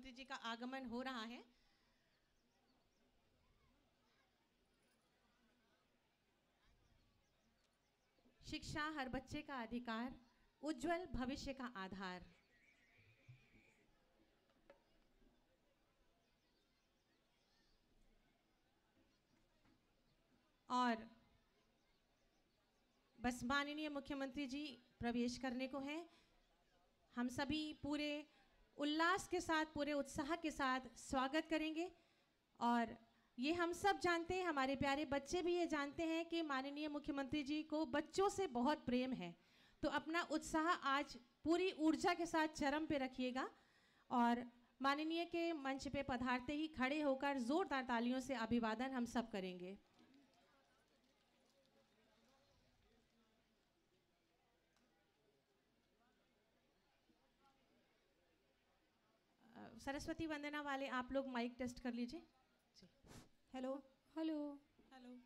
मुख्यमंत्री जी का आगमन हो रहा है। शिक्षा हर बच्चे का अधिकार, उज्जवल भविष्य का आधार। और बस माननीय मुख्यमंत्री जी प्रवेश करने को हैं। हम सभी पूरे उल्लास के साथ, पूरे उत्साह के साथ स्वागत करेंगे। और ये हम सब जानते हैं, हमारे प्यारे बच्चे भी ये जानते हैं कि माननीय मुख्यमंत्री जी को बच्चों से बहुत प्रेम है। तो अपना उत्साह आज पूरी ऊर्जा के साथ चरम पे रखिएगा और माननीय के मंच पे पधारते ही खड़े होकर जोरदार तालियों से अभिवादन हम सब करेंगे। सरस्वती वंदना वाले आप लोग माइक टेस्ट कर लीजिए। Hello hello hello.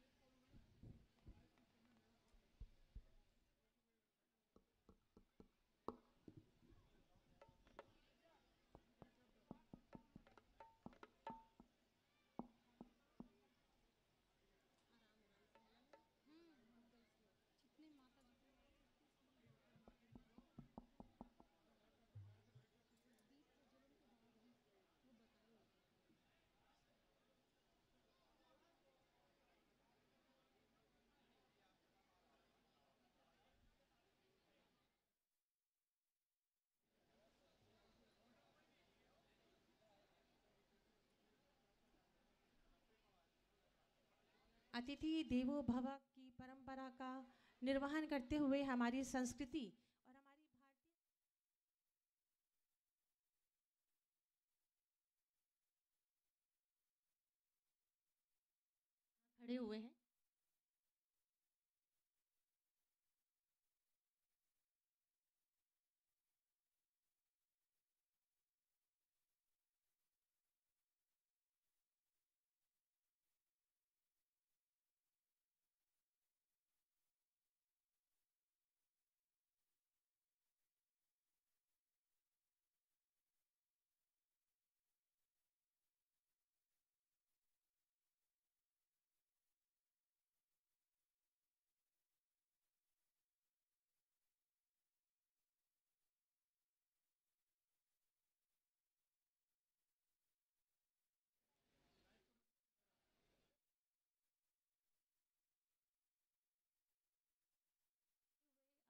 अतिथि देवो भव की परंपरा का निर्वहन करते हुए हमारी संस्कृति और हमारी भारतीय खड़े हुए हैं।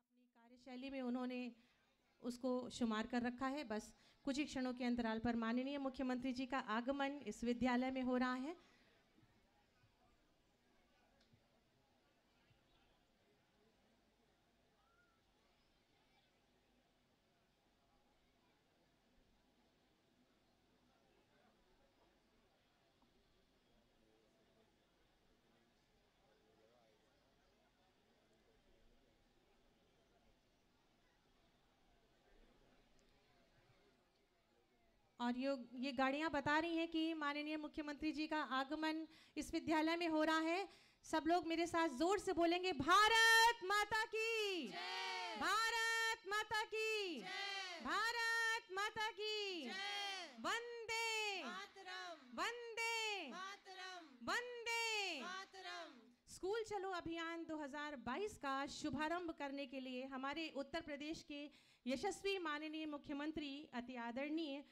अपनी कार्यशैली में उन्होंने उसको शुमार कर रखा है। बस कुछ ही क्षणों के अंतराल पर माननीय मुख्यमंत्री जी का आगमन इस विद्यालय में हो रहा है। और ये गाड़ियां बता रही हैं कि माननीय मुख्यमंत्री जी का आगमन इस विद्यालय में हो रहा है। सब लोग मेरे साथ जोर से बोलेंगे, भारत माता की जय, भारत माता की जय, भारत माता की जय, वंदे मातरम, वंदे मातरम, वंदे मातरम। स्कूल चलो अभियान 2022 का शुभारंभ करने के लिए हमारे उत्तर प्रदेश के यशस्वी माननीय मुख्यमंत्री अति आदरणीय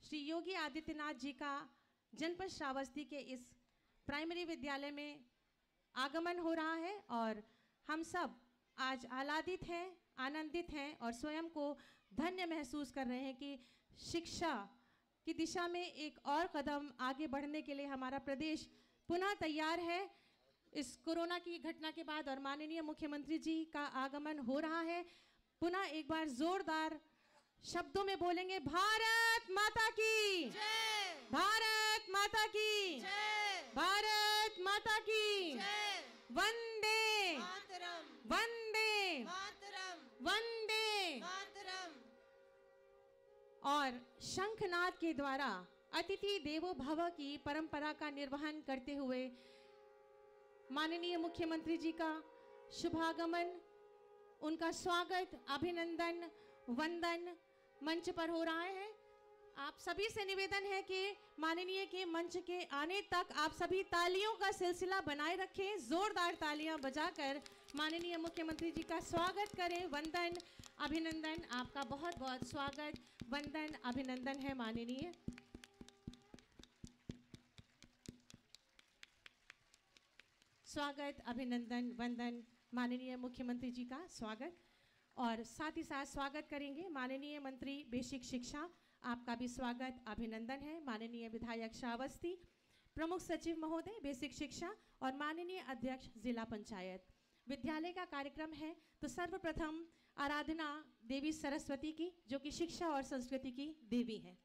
श्री योगी आदित्यनाथ जी का जनपद श्रावस्ती के इस प्राइमरी विद्यालय में आगमन हो रहा है। और हम सब आज आह्लादित हैं, आनंदित हैं और स्वयं को धन्य महसूस कर रहे हैं कि शिक्षा की दिशा में एक और कदम आगे बढ़ने के लिए हमारा प्रदेश पुनः तैयार है। इस कोरोना की घटना के बाद और माननीय मुख्यमंत्री जी का आगमन हो रहा है। पुनः एक बार जोरदार शब्दों में बोलेंगे, भारत माता की जय, भारत माता की जय, भारत माता की जय, वंदे मातरम, वंदे मातरम, वंदे मातरम। और शंखनाद के द्वारा अतिथि देवो भव की परंपरा का निर्वहन करते हुए माननीय मुख्यमंत्री जी का शुभागमन, उनका स्वागत, अभिनंदन, वंदन मंच पर हो रहा है। आप सभी से निवेदन है कि माननीय के मंच के आने तक आप सभी तालियों का सिलसिला बनाए रखें, जोरदार तालियां बजाकर माननीय मुख्यमंत्री जी का स्वागत करें। वंदन अभिनंदन, आपका बहुत बहुत स्वागत, वंदन अभिनंदन है माननीय। स्वागत अभिनंदन वंदन माननीय मुख्यमंत्री जी का स्वागत। और साथ ही साथ स्वागत करेंगे माननीय मंत्री बेसिक शिक्षा, आपका भी स्वागत अभिनंदन है। माननीय विधायक श्रावस्ती, प्रमुख सचिव महोदय बेसिक शिक्षा और माननीय अध्यक्ष जिला पंचायत। विद्यालय का कार्यक्रम है तो सर्वप्रथम आराधना देवी सरस्वती की, जो कि शिक्षा और संस्कृति की देवी है।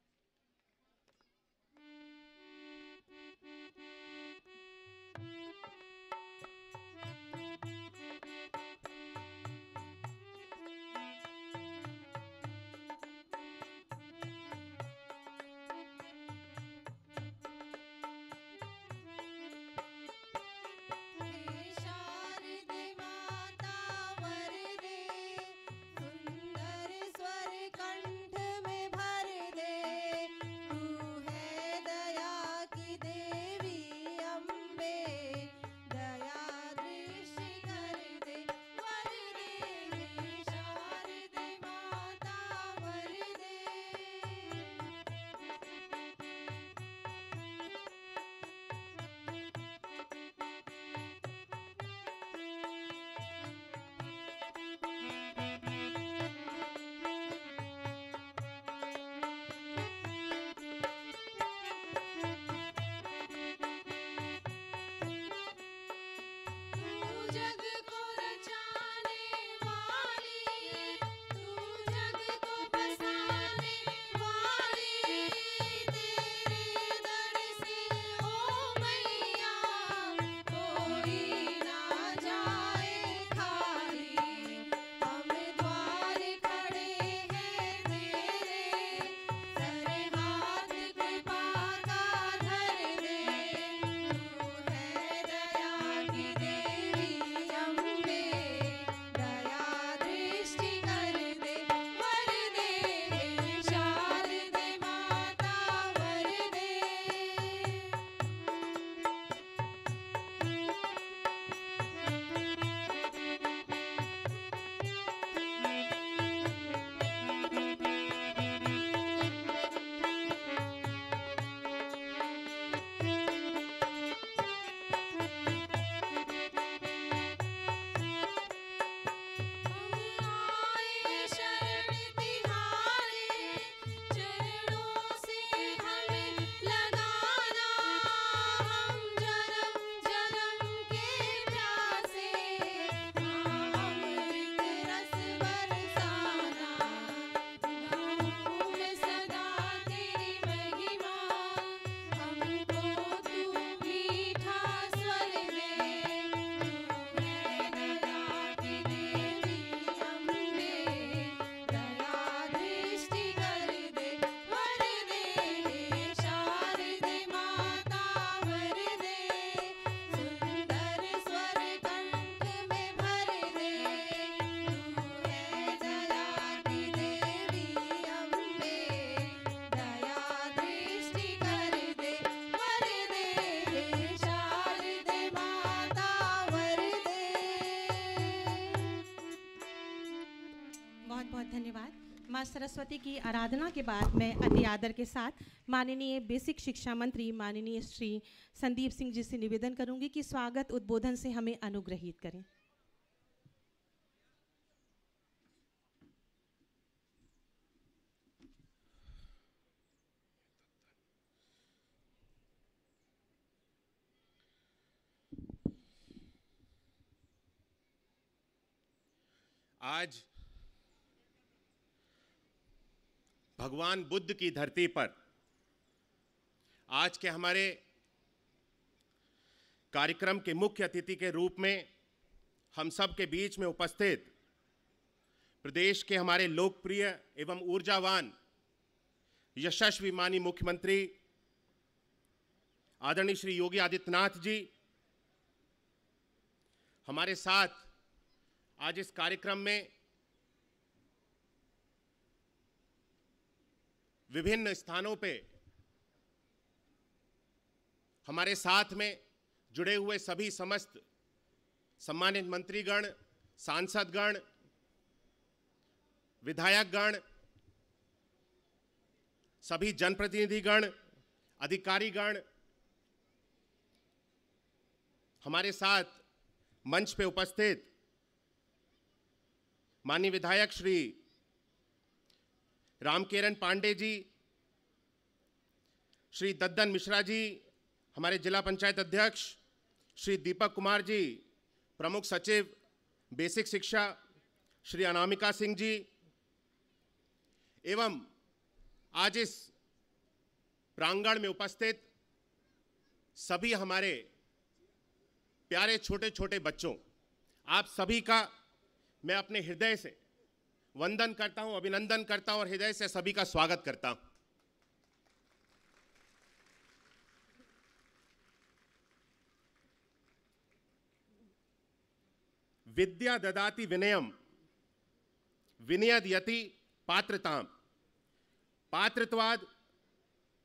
धन्यवाद। माँ सरस्वती की आराधना के बाद मैं अति आदर के साथ माननीय बेसिक शिक्षा मंत्री माननीय श्री संदीप सिंह जी से निवेदन करूंगी कि स्वागत उद्बोधन से हमें अनुग्रहित करें। आज भगवान बुद्ध की धरती पर आज के हमारे कार्यक्रम के मुख्य अतिथि के रूप में हम सब के बीच में उपस्थित प्रदेश के हमारे लोकप्रिय एवं ऊर्जावान यशस्वी माननीय मुख्यमंत्री आदरणीय श्री योगी आदित्यनाथ जी हमारे साथ आज इस कार्यक्रम में विभिन्न स्थानों पे हमारे साथ में जुड़े हुए सभी समस्त सम्मानित मंत्रीगण, सांसदगण, विधायकगण, सभी जनप्रतिनिधिगण, अधिकारीगण, हमारे साथ मंच पे उपस्थित माननीय विधायक श्री रामकिरण पांडे जी, श्री दद्दन मिश्रा जी, हमारे जिला पंचायत अध्यक्ष श्री दीपक कुमार जी, प्रमुख सचिव बेसिक शिक्षा श्री अनामिका सिंह जी, एवं आज इस प्रांगण में उपस्थित सभी हमारे प्यारे छोटे छोटे बच्चों, आप सभी का मैं अपने हृदय से वंदन करता हूं, अभिनंदन करता हूं और हृदय से सभी का स्वागत करता हूं। विद्या ददाति विनयम, विनयदयति पात्रताम, पात्रत्वाद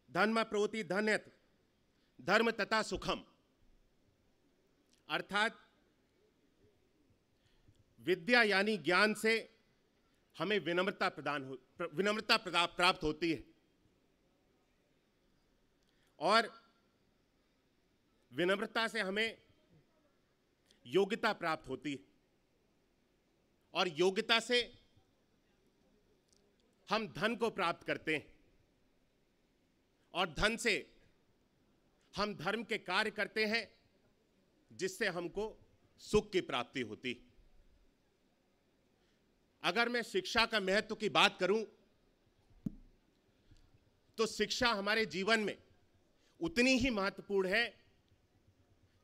धर्म प्रोति धन्यत, धर्म तथा सुखम। अर्थात विद्या यानी ज्ञान से हमें विनम्रता प्राप्त होती है और विनम्रता से हमें योग्यता प्राप्त होती है और योग्यता से हम धन को प्राप्त करते हैं और धन से हम धर्म के कार्य करते हैं जिससे हमको सुख की प्राप्ति होती है। अगर मैं शिक्षा का महत्व की बात करूं तो शिक्षा हमारे जीवन में उतनी ही महत्वपूर्ण है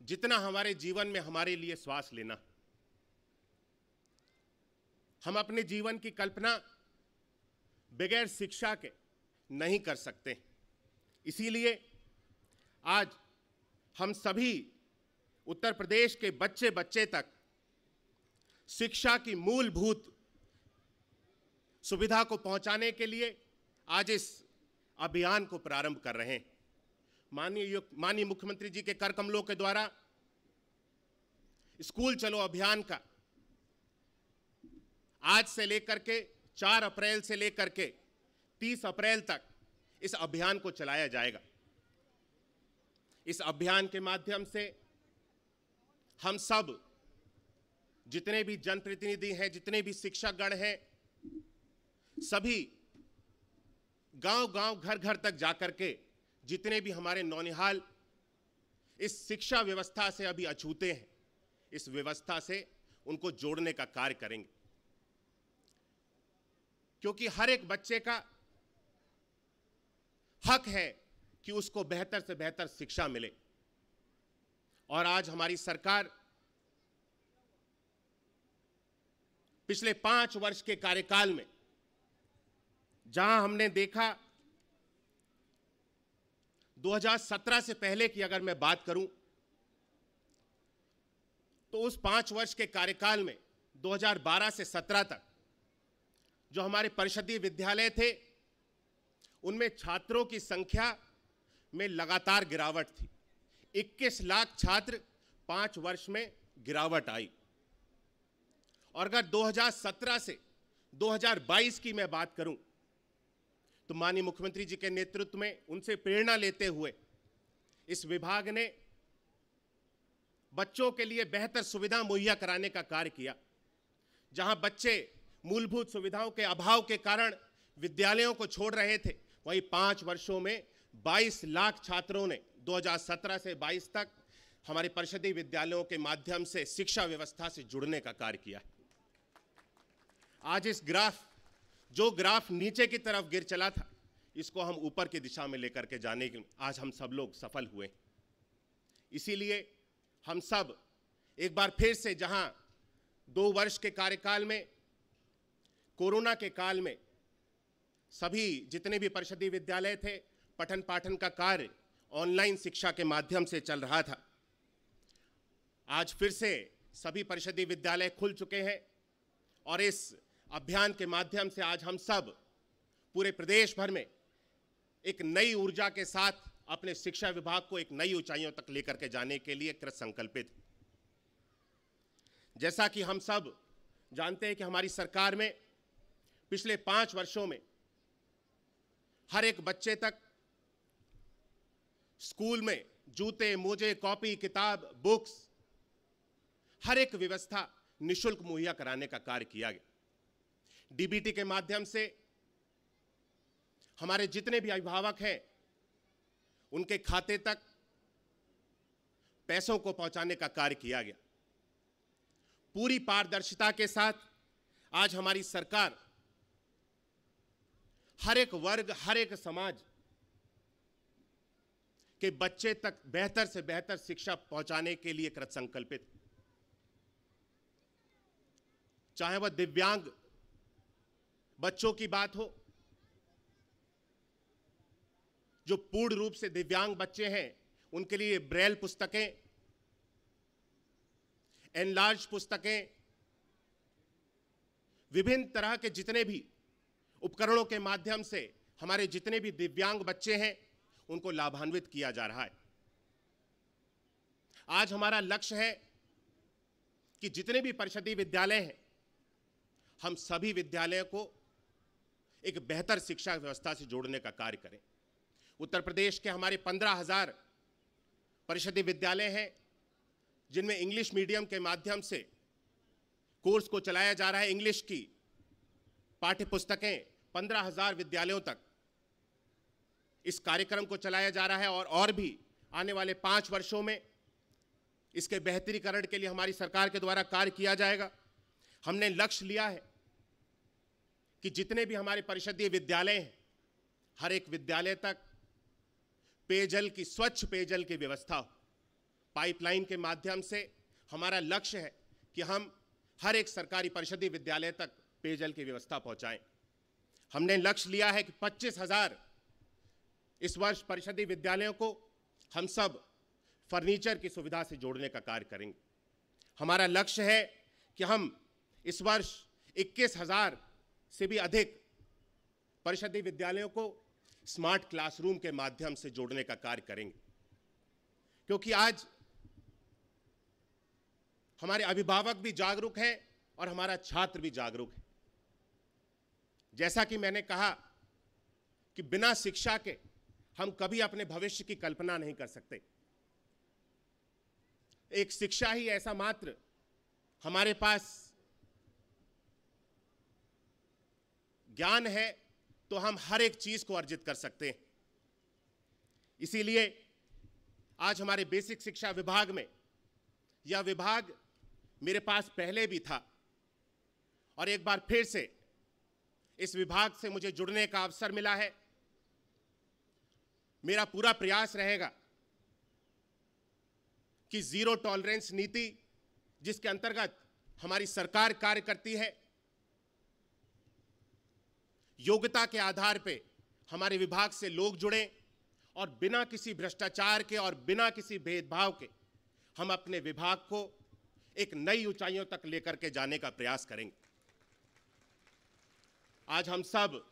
जितना हमारे जीवन में हमारे लिए श्वास लेना। हम अपने जीवन की कल्पना बगैर शिक्षा के नहीं कर सकते। इसीलिए आज हम सभी उत्तर प्रदेश के बच्चे बच्चे तक शिक्षा की मूलभूत सुविधा को पहुंचाने के लिए आज इस अभियान को प्रारंभ कर रहे हैं। माननीय मुख्यमंत्री जी के कर कमलों के द्वारा स्कूल चलो अभियान का आज से लेकर के 4 अप्रैल से लेकर के 30 अप्रैल तक इस अभियान को चलाया जाएगा। इस अभियान के माध्यम से हम सब जितने भी जनप्रतिनिधि हैं, जितने भी शिक्षकगण हैं, सभी गांव-गांव, घर-घर तक जाकर के जितने भी हमारे नौनिहाल इस शिक्षा व्यवस्था से अभी अछूते हैं, इस व्यवस्था से उनको जोड़ने का कार्य करेंगे। क्योंकि हर एक बच्चे का हक है कि उसको बेहतर से बेहतर शिक्षा मिले। और आज हमारी सरकार पिछले 5 वर्ष के कार्यकाल में जहां हमने देखा 2017 से पहले की अगर मैं बात करूं तो उस 5 वर्ष के कार्यकाल में 2012 से 17 तक जो हमारे परिषदीय विद्यालय थे उनमें छात्रों की संख्या में लगातार गिरावट थी। 21 लाख छात्र 5 वर्ष में गिरावट आई। और अगर 2017 से 2022 की मैं बात करूं तो माननीय मुख्यमंत्री जी के नेतृत्व में उनसे प्रेरणा लेते हुए इस विभाग ने बच्चों के लिए बेहतर सुविधा मुहैया कराने का कार्य किया। जहां बच्चे मूलभूत सुविधाओं के अभाव के कारण विद्यालयों को छोड़ रहे थे, वहीं 5 वर्षों में 22 लाख छात्रों ने 2017 से 22 तक हमारे परिषदीय विद्यालयों के माध्यम से शिक्षा व्यवस्था से जुड़ने का कार्य किया। आज इस जो ग्राफ नीचे की तरफ गिर चला था, इसको हम ऊपर की दिशा में लेकर के जाने के आज हम सब लोग सफल हुए। इसीलिए हम सब एक बार फिर से जहां 2 वर्ष के कार्यकाल में कोरोना के काल में सभी जितने भी परिषदीय विद्यालय थे, पठन पाठन का कार्य ऑनलाइन शिक्षा के माध्यम से चल रहा था। आज फिर से सभी परिषदीय विद्यालय खुल चुके हैं और इस अभियान के माध्यम से आज हम सब पूरे प्रदेश भर में एक नई ऊर्जा के साथ अपने शिक्षा विभाग को एक नई ऊंचाइयों तक लेकर के जाने के लिए कृत संकल्पित। जैसा कि हम सब जानते हैं कि हमारी सरकार में पिछले 5 वर्षों में हर एक बच्चे तक स्कूल में जूते, मोजे, कॉपी, किताब, बुक्स, हर एक व्यवस्था निःशुल्क मुहैया कराने का कार्य किया गया। डीबीटी के माध्यम से हमारे जितने भी अभिभावक हैं उनके खाते तक पैसों को पहुंचाने का कार्य किया गया। पूरी पारदर्शिता के साथ आज हमारी सरकार हर एक वर्ग, हर एक समाज के बच्चे तक बेहतर से बेहतर शिक्षा पहुंचाने के लिए कृत संकल्पित। चाहे वह दिव्यांग बच्चों की बात हो, जो पूर्ण रूप से दिव्यांग बच्चे हैं उनके लिए ब्रेल पुस्तकें, एनलार्ज पुस्तकें, विभिन्न तरह के जितने भी उपकरणों के माध्यम से हमारे जितने भी दिव्यांग बच्चे हैं उनको लाभान्वित किया जा रहा है। आज हमारा लक्ष्य है कि जितने भी परिषदीय विद्यालय हैं, हम सभी विद्यालयों को एक बेहतर शिक्षा व्यवस्था से जोड़ने का कार्य करें। उत्तर प्रदेश के हमारे 15,000 परिषदीय विद्यालय हैं जिनमें इंग्लिश मीडियम के माध्यम से कोर्स को चलाया जा रहा है। इंग्लिश की पाठ्य पुस्तकें 15,000 विद्यालयों तक इस कार्यक्रम को चलाया जा रहा है और भी आने वाले 5 वर्षों में इसके बेहतरीकरण के लिए हमारी सरकार के द्वारा कार्य किया जाएगा। हमने लक्ष्य लिया है कि जितने भी हमारे परिषदीय विद्यालय हैं, हर एक विद्यालय तक पेयजल की, स्वच्छ पेयजल की व्यवस्था हो। पाइपलाइन के माध्यम से हमारा लक्ष्य है कि हम हर एक सरकारी परिषदीय विद्यालय तक पेयजल की व्यवस्था पहुंचाएं। हमने लक्ष्य लिया है कि 25,000 इस वर्ष परिषदीय विद्यालयों को हम सब फर्नीचर की सुविधा से जोड़ने का कार्य करेंगे। हमारा लक्ष्य है कि हम इस वर्ष 21,000 से भी अधिक परिषदीय विद्यालयों को स्मार्ट क्लासरूम के माध्यम से जोड़ने का कार्य करेंगे, क्योंकि आज हमारे अभिभावक भी जागरूक हैं और हमारा छात्र भी जागरूक है। जैसा कि मैंने कहा कि बिना शिक्षा के हम कभी अपने भविष्य की कल्पना नहीं कर सकते। एक शिक्षा ही ऐसा मात्र हमारे पास ज्ञान है तो हम हर एक चीज को अर्जित कर सकते हैं। इसीलिए आज हमारे बेसिक शिक्षा विभाग में यह विभाग मेरे पास पहले भी था और एक बार फिर से इस विभाग से मुझे जुड़ने का अवसर मिला है। मेरा पूरा प्रयास रहेगा कि जीरो टॉलरेंस नीति जिसके अंतर्गत हमारी सरकार कार्य करती है, योग्यता के आधार पे हमारे विभाग से लोग जुड़ें और बिना किसी भ्रष्टाचार के और बिना किसी भेदभाव के हम अपने विभाग को एक नई ऊंचाइयों तक लेकर के जाने का प्रयास करेंगे। आज हम सब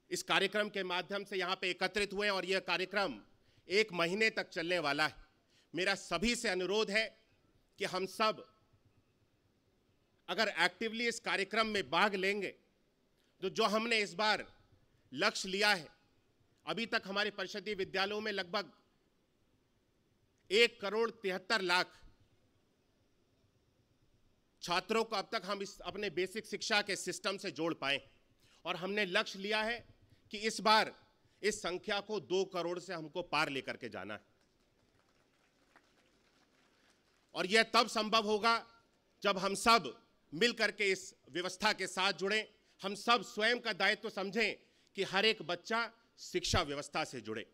इस कार्यक्रम के माध्यम से यहां पे एकत्रित हुए और यह कार्यक्रम 1 महीने तक चलने वाला है। मेरा सभी से अनुरोध है कि हम सब अगर एक्टिवली इस कार्यक्रम में भाग लेंगे तो जो हमने इस बार लक्ष्य लिया है, अभी तक हमारे परिषदीय विद्यालयों में लगभग 1,73,00,000 छात्रों को अब तक हम इस अपने बेसिक शिक्षा के सिस्टम से जोड़ पाए और हमने लक्ष्य लिया है कि इस बार इस संख्या को 2 करोड़ से हमको पार लेकर के जाना है। और यह तब संभव होगा जब हम सब मिलकर के इस व्यवस्था के साथ जुड़ें। हम सब स्वयं का दायित्व समझें कि हर एक बच्चा शिक्षा व्यवस्था से जुड़े।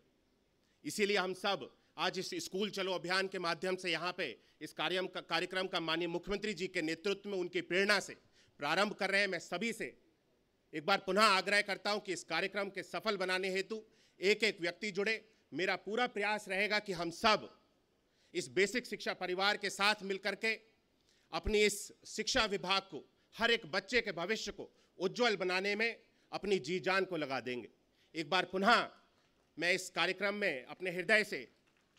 इसीलिए हम सब आज इस स्कूल चलो अभियान के माध्यम से यहाँ पे इस कार्यक्रम का माननीय मुख्यमंत्री जी के नेतृत्व में उनकी प्रेरणा से प्रारंभ कर रहे हैं। मैं सभी से एक बार पुनः आग्रह करता हूँ कि इस कार्यक्रम के सफल बनाने हेतु एक एक व्यक्ति जुड़े। मेरा पूरा प्रयास रहेगा कि हम सब इस बेसिक शिक्षा परिवार के साथ मिलकर के अपनी इस शिक्षा विभाग को, हर एक बच्चे के भविष्य को उज्जवल बनाने में अपनी जी जान को लगा देंगे। एक बार पुनः मैं इस कार्यक्रम में अपने हृदय से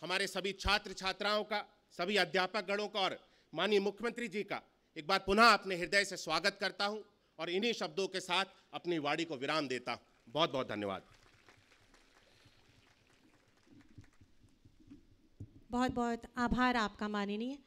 हमारे सभी छात्र छात्राओं का, सभी अध्यापक गणों का और माननीय मुख्यमंत्री जी का एक बार पुनः अपने हृदय से स्वागत करता हूं और इन्हीं शब्दों के साथ अपनी वाणी को विराम देता हूं। बहुत बहुत धन्यवाद। बहुत बहुत आभार आपका माननीय।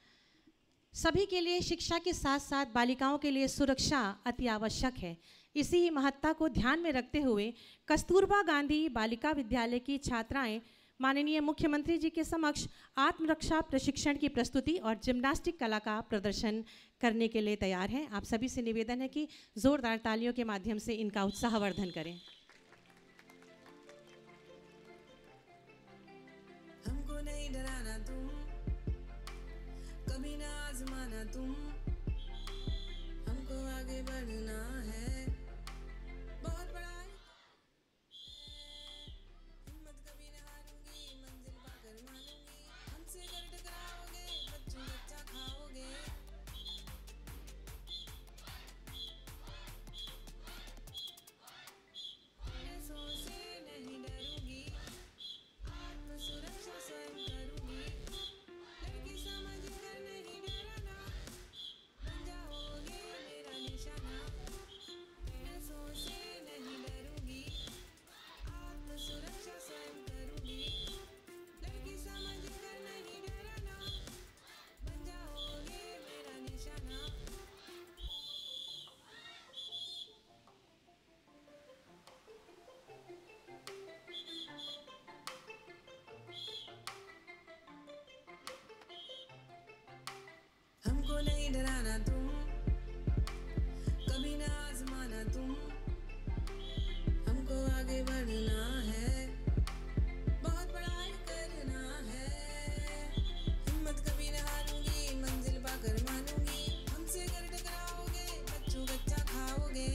सभी के लिए शिक्षा के साथ साथ बालिकाओं के लिए सुरक्षा अति आवश्यक है। इसी ही महत्ता को ध्यान में रखते हुए कस्तूरबा गांधी बालिका विद्यालय की छात्राएं माननीय मुख्यमंत्री जी के समक्ष आत्मरक्षा प्रशिक्षण की प्रस्तुति और जिम्नास्टिक कला का प्रदर्शन करने के लिए तैयार हैं। आप सभी से निवेदन है कि जोरदार तालियों के माध्यम से इनका उत्साहवर्धन करें। हमको नहीं डराना तुम, कभी ना आजमाना तुम, हमको आगे बढ़ना है, बहुत बड़ा है। हिम्मत कभी ना हारूंगी, मंजिल पाकर मानूंगी, हमसे अगर टकराओगे बच्चों बच्चा खाओगे। ऐसों से नहीं डरूंगी, आत्म सुरक्षा स्वयं करूंगी, लड़की समझ कर नहीं डरना, बन जाओगे मेरा निशाना। ऐसों से नहीं डरूंगी, आत्म सुरक्षा स्वयं करूंगी, लड़की समझ कर नहीं डरना, बन जाओगे मेरा निशाना। हमको नहीं डराना तुम, कभी ना आजमाना तुम, हमको आगे बढ़ना है, बहुत बड़ाई करना है। हिम्मत कभी ना हारूंगी, मंजिल पाकर मानूंगी, हमसे अगर टकराओगे बच्चों बच्चा खाओगे।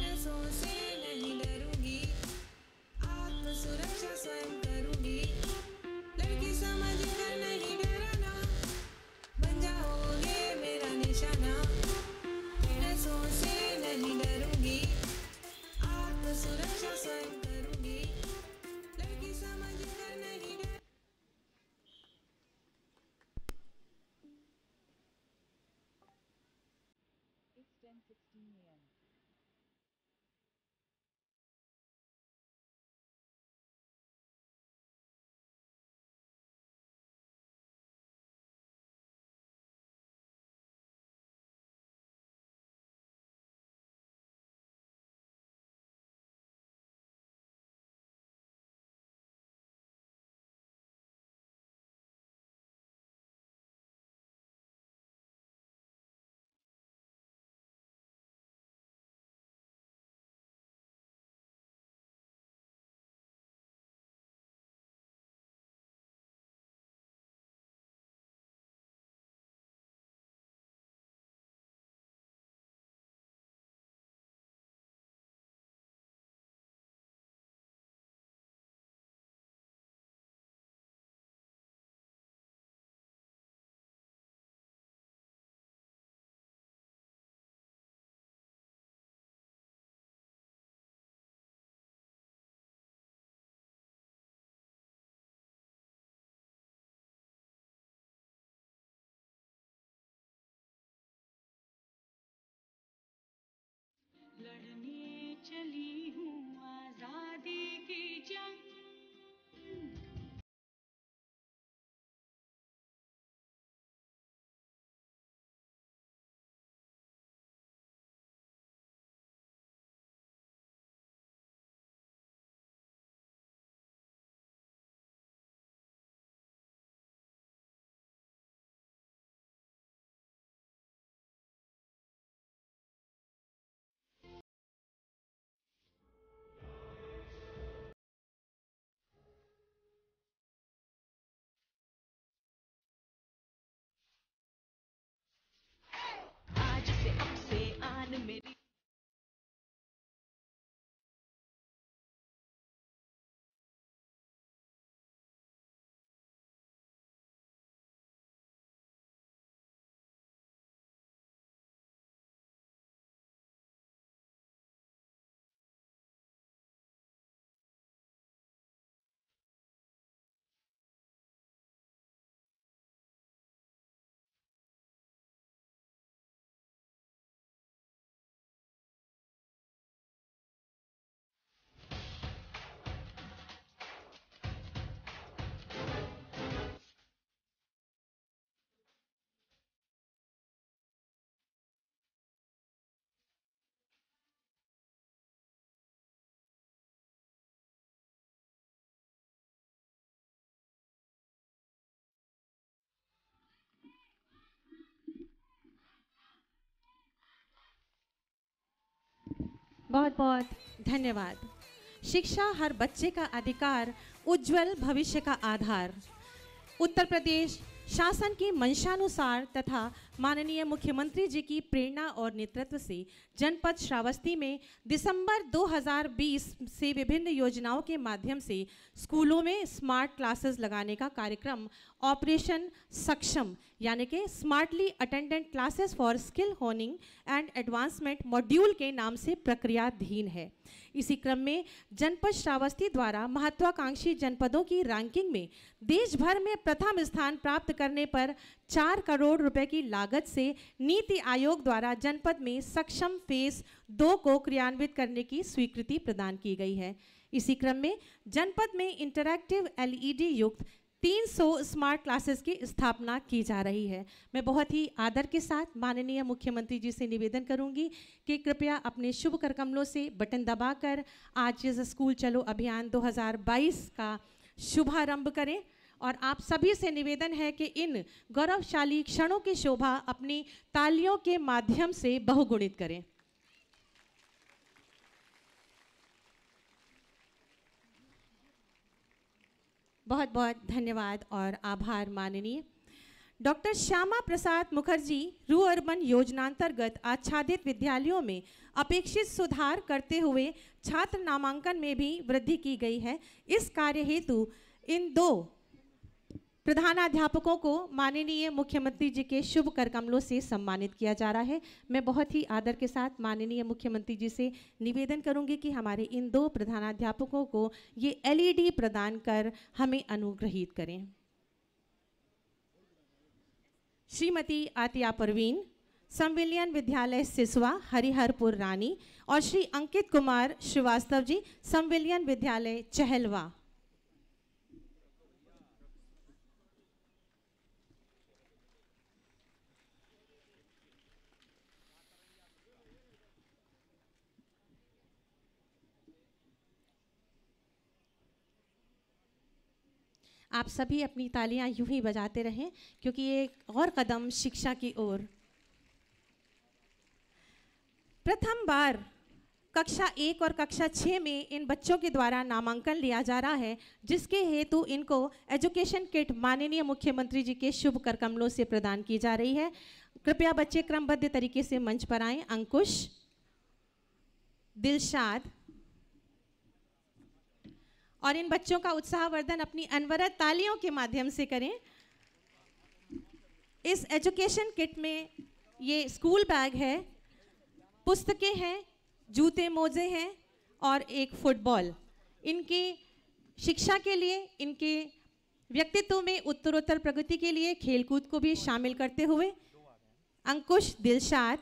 ऐसों से नहीं डरूंगी, आत्म सुरक्षा स्वयं करूंगी, लड़की समझ कर नहीं डरना, बन जाओगे मेरा निशाना। ऐसों से नहीं डरूंगी, आत्म सुरक्षा स्वयं करूंगी, लड़की समझ कर नहीं डरना। It's 10:16 a.m. लड़ने चली हूँ आजादी की जंग। बहुत बहुत धन्यवाद। शिक्षा हर बच्चे का अधिकार, उज्जवल भविष्य का आधार। उत्तर प्रदेश शासन की मंशानुसार तथा माननीय मुख्यमंत्री जी की प्रेरणा और नेतृत्व से जनपद श्रावस्ती में दिसंबर 2020 से विभिन्न योजनाओं के माध्यम से स्कूलों में स्मार्ट क्लासेस लगाने का कार्यक्रम ऑपरेशन सक्षम यानी कि smartly attendant classes for skill honing and advancement module के नाम से प्रक्रियाधीन है। इसी क्रम में जनपद श्रावस्ती द्वारा महत्वाकांक्षी जनपदों की रैंकिंग में देश भर में प्रथम स्थान प्राप्त करने पर 4 करोड़ रुपए की लागत से नीति आयोग द्वारा जनपद में सक्षम फेज 2 को क्रियान्वित करने की स्वीकृति प्रदान की गई है। इसी क्रम में जनपद में इंटरैक्टिव LED युक्त 300 स्मार्ट क्लासेस की स्थापना की जा रही है। मैं बहुत ही आदर के साथ माननीय मुख्यमंत्री जी से निवेदन करूंगी कि कृपया अपने शुभ कर कमलों से बटन दबाकर आज इस स्कूल चलो अभियान 2022 का शुभारंभ करें। और आप सभी से निवेदन है कि इन गौरवशाली क्षणों की शोभा अपनी तालियों के माध्यम से बहुगुणित करें। बहुत बहुत धन्यवाद और आभार माननीय डॉक्टर श्यामा प्रसाद मुखर्जी रू अर्बन योजनांतर्गत आच्छादित विद्यालयों में अपेक्षित सुधार करते हुए छात्र नामांकन में भी वृद्धि की गई है। इस कार्य हेतु इन 2 प्रधानाध्यापकों को माननीय मुख्यमंत्री जी के शुभ कर कमलों से सम्मानित किया जा रहा है। मैं बहुत ही आदर के साथ माननीय मुख्यमंत्री जी से निवेदन करूंगी कि हमारे इन 2 प्रधानाध्यापकों को ये LED प्रदान कर हमें अनुग्रहित करें। श्रीमती आतिया परवीन, संविलियन विद्यालय सिसवा, हरिहरपुर रानी, और श्री अंकित कुमार श्रीवास्तव जी, संविलियन विद्यालय चहलवा। आप सभी अपनी तालियां यूं ही बजाते रहें क्योंकि ये एक और कदम शिक्षा की ओर। प्रथम बार कक्षा 1 और कक्षा 6 में इन बच्चों के द्वारा नामांकन लिया जा रहा है, जिसके हेतु इनको एजुकेशन किट माननीय मुख्यमंत्री जी के शुभ कर कमलों से प्रदान की जा रही है। कृपया बच्चे क्रमबद्ध तरीके से मंच पर आएं। अंकुश, दिलशाद, और इन बच्चों का उत्साहवर्धन अपनी अनवरत तालियों के माध्यम से करें। इस एजुकेशन किट में ये स्कूल बैग है, पुस्तकें हैं, जूते मोजे हैं और एक फुटबॉल। इनकी शिक्षा के लिए, इनके व्यक्तित्व में उत्तरोत्तर प्रगति के लिए खेलकूद को भी शामिल करते हुए अंकुश, दिलशाद,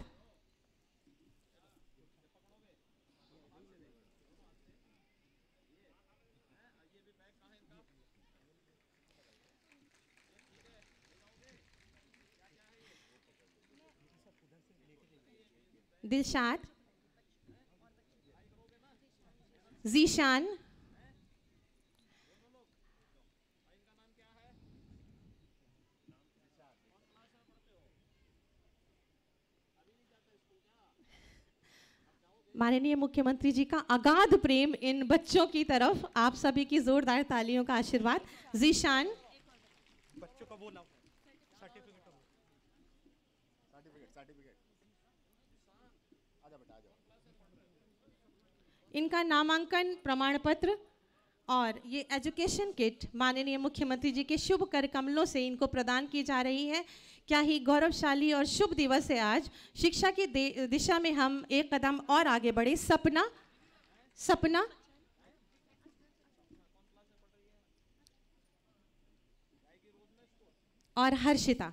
दिलशाद, जीशान, माननीय मुख्यमंत्री जी का अगाध प्रेम इन बच्चों की तरफ, आप सभी की जोरदार तालियों का आशीर्वाद। जीशान, बच्चों का वो लाओ, सर्टिफिकेट आजा बेटा आजा। इनका नामांकन प्रमाण पत्र और ये एजुकेशन किट माननीय मुख्यमंत्री जी के शुभ कर कमलों से इनको प्रदान की जा रही है। क्या ही गौरवशाली और शुभ दिवस है आज। शिक्षा की दिशा में हम एक कदम और आगे बढ़े। सपना, सपना, और हर्षिता,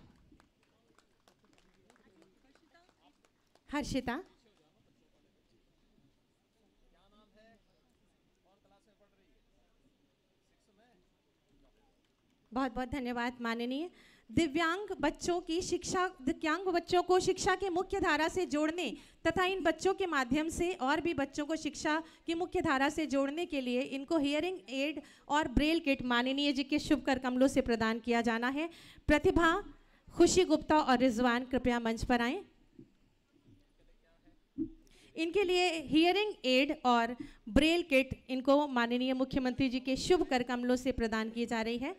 हर्षिता, बहुत बहुत धन्यवाद माननीय। दिव्यांग बच्चों को शिक्षा के मुख्य धारा से जोड़ने तथा इन बच्चों के माध्यम से और भी बच्चों को शिक्षा की मुख्य धारा से जोड़ने के लिए इनको हियरिंग एड और ब्रेल किट माननीय जी के शुभ कर कमलों से प्रदान किया जाना है। प्रतिभा, खुशी गुप्ता और रिजवान कृपया मंच पर आएं। इनके लिए हियरिंग एड और ब्रेल किट इनको माननीय मुख्यमंत्री जी के शुभ कर कमलों से प्रदान की जा रही है।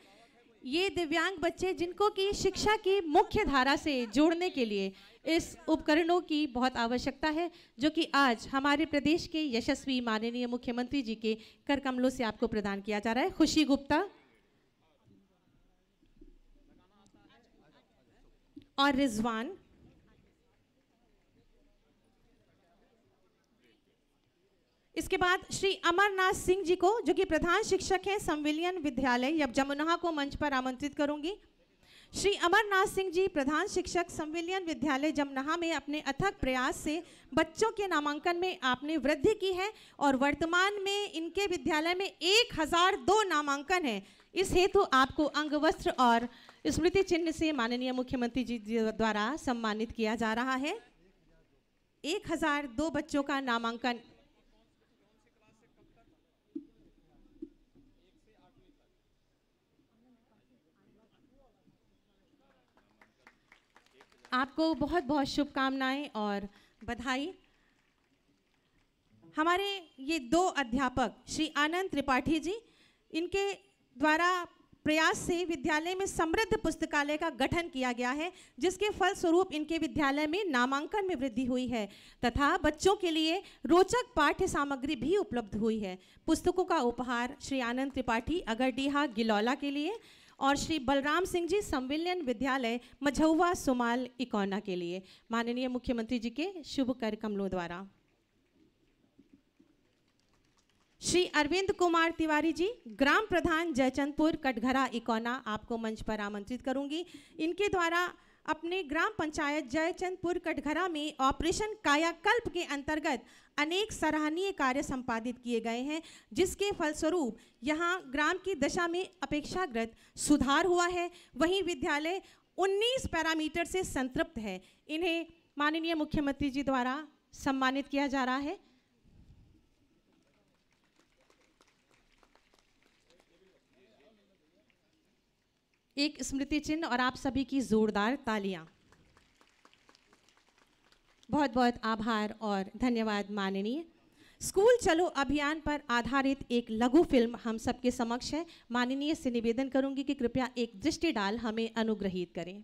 ये दिव्यांग बच्चे जिनको की शिक्षा की मुख्य धारा से जोड़ने के लिए इस उपकरणों की बहुत आवश्यकता है, जो कि आज हमारे प्रदेश के यशस्वी माननीय मुख्यमंत्री जी के कर कमलों से आपको प्रदान किया जा रहा है। खुशी गुप्ता और रिजवान। इसके बाद श्री अमरनाथ सिंह जी को, जो कि प्रधान शिक्षक हैं संविलियन विद्यालय जमुना को मंच पर आमंत्रित करूंगी। श्री अमरनाथ सिंह जी प्रधान शिक्षक संविलियन विद्यालय जमुना में अपने अथक प्रयास से बच्चों के नामांकन में आपने वृद्धि की है और वर्तमान में इनके विद्यालय में 1002 नामांकन है। इस हेतु आपको अंग वस्त्र और स्मृति चिन्ह से माननीय मुख्यमंत्री जी द्वारा सम्मानित किया जा रहा है। 1002 बच्चों का नामांकन। आपको बहुत बहुत शुभकामनाएं और बधाई। हमारे ये 2 अध्यापक श्री आनंद त्रिपाठी जी, इनके द्वारा प्रयास से विद्यालय में समृद्ध पुस्तकालय का गठन किया गया है, जिसके फलस्वरूप इनके विद्यालय में नामांकन में वृद्धि हुई है तथा बच्चों के लिए रोचक पाठ्य सामग्री भी उपलब्ध हुई है। पुस्तकों का उपहार श्री आनंद त्रिपाठी अगरडीहा गिलौला के लिए और श्री बलराम सिंह जी संविलियन विद्यालय मझौवा सुमाल इकौना के लिए माननीय मुख्यमंत्री जी के शुभ कर कमलों द्वारा। श्री अरविंद कुमार तिवारी जी ग्राम प्रधान जयचंदपुर कटघरा इकौना, आपको मंच पर आमंत्रित करूंगी। इनके द्वारा अपने ग्राम पंचायत जयचंदपुर कटघरा में ऑपरेशन कायाकल्प के अंतर्गत अनेक सराहनीय कार्य संपादित किए गए हैं, जिसके फलस्वरूप यहाँ ग्राम की दशा में अपेक्षाकृत सुधार हुआ है। वहीं विद्यालय 19 पैरामीटर से संतृप्त है। इन्हें माननीय मुख्यमंत्री जी द्वारा सम्मानित किया जा रहा है। एक स्मृति चिन्ह और आप सभी की जोरदार तालियां। बहुत बहुत आभार और धन्यवाद माननीय। स्कूल चलो अभियान पर आधारित एक लघु फिल्म हम सबके समक्ष है। माननीय से निवेदन करूंगी कि कृपया एक दृष्टि डाल हमें अनुग्रहित करें।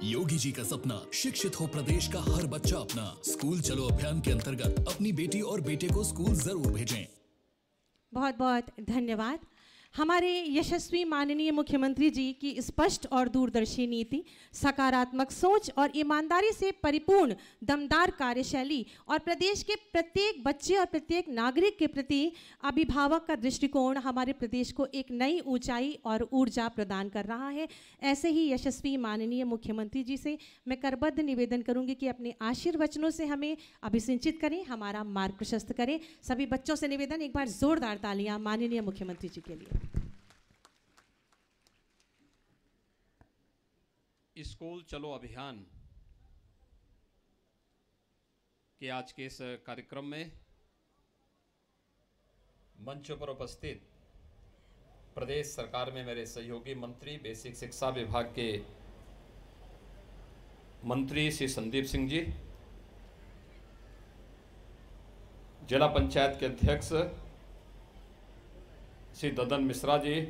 योगी जी का सपना शिक्षित हो प्रदेश का हर बच्चा अपना। स्कूल चलो अभियान के अंतर्गत अपनी बेटी और बेटे को स्कूल जरूर भेजें। बहुत बहुत धन्यवाद। हमारे यशस्वी माननीय मुख्यमंत्री जी की स्पष्ट और दूरदर्शी नीति, सकारात्मक सोच और ईमानदारी से परिपूर्ण दमदार कार्यशैली और प्रदेश के प्रत्येक बच्चे और प्रत्येक नागरिक के प्रति अभिभावक का दृष्टिकोण हमारे प्रदेश को एक नई ऊंचाई और ऊर्जा प्रदान कर रहा है। ऐसे ही यशस्वी माननीय मुख्यमंत्री जी से मैं करबद्ध निवेदन करूंगी कि अपने आशीर्वचनों से हमें अभिसिंचित करें, हमारा मार्ग प्रशस्त करें। सभी बच्चों से निवेदन, एक बार जोरदार तालियां माननीय मुख्यमंत्री जी के लिए। स्कूल चलो अभियान के आज के इस कार्यक्रम में मंच पर उपस्थित प्रदेश सरकार में मेरे सहयोगी मंत्री बेसिक शिक्षा विभाग के मंत्री श्री संदीप सिंह जी, जिला पंचायत के अध्यक्ष श्री ददन मिश्रा जी,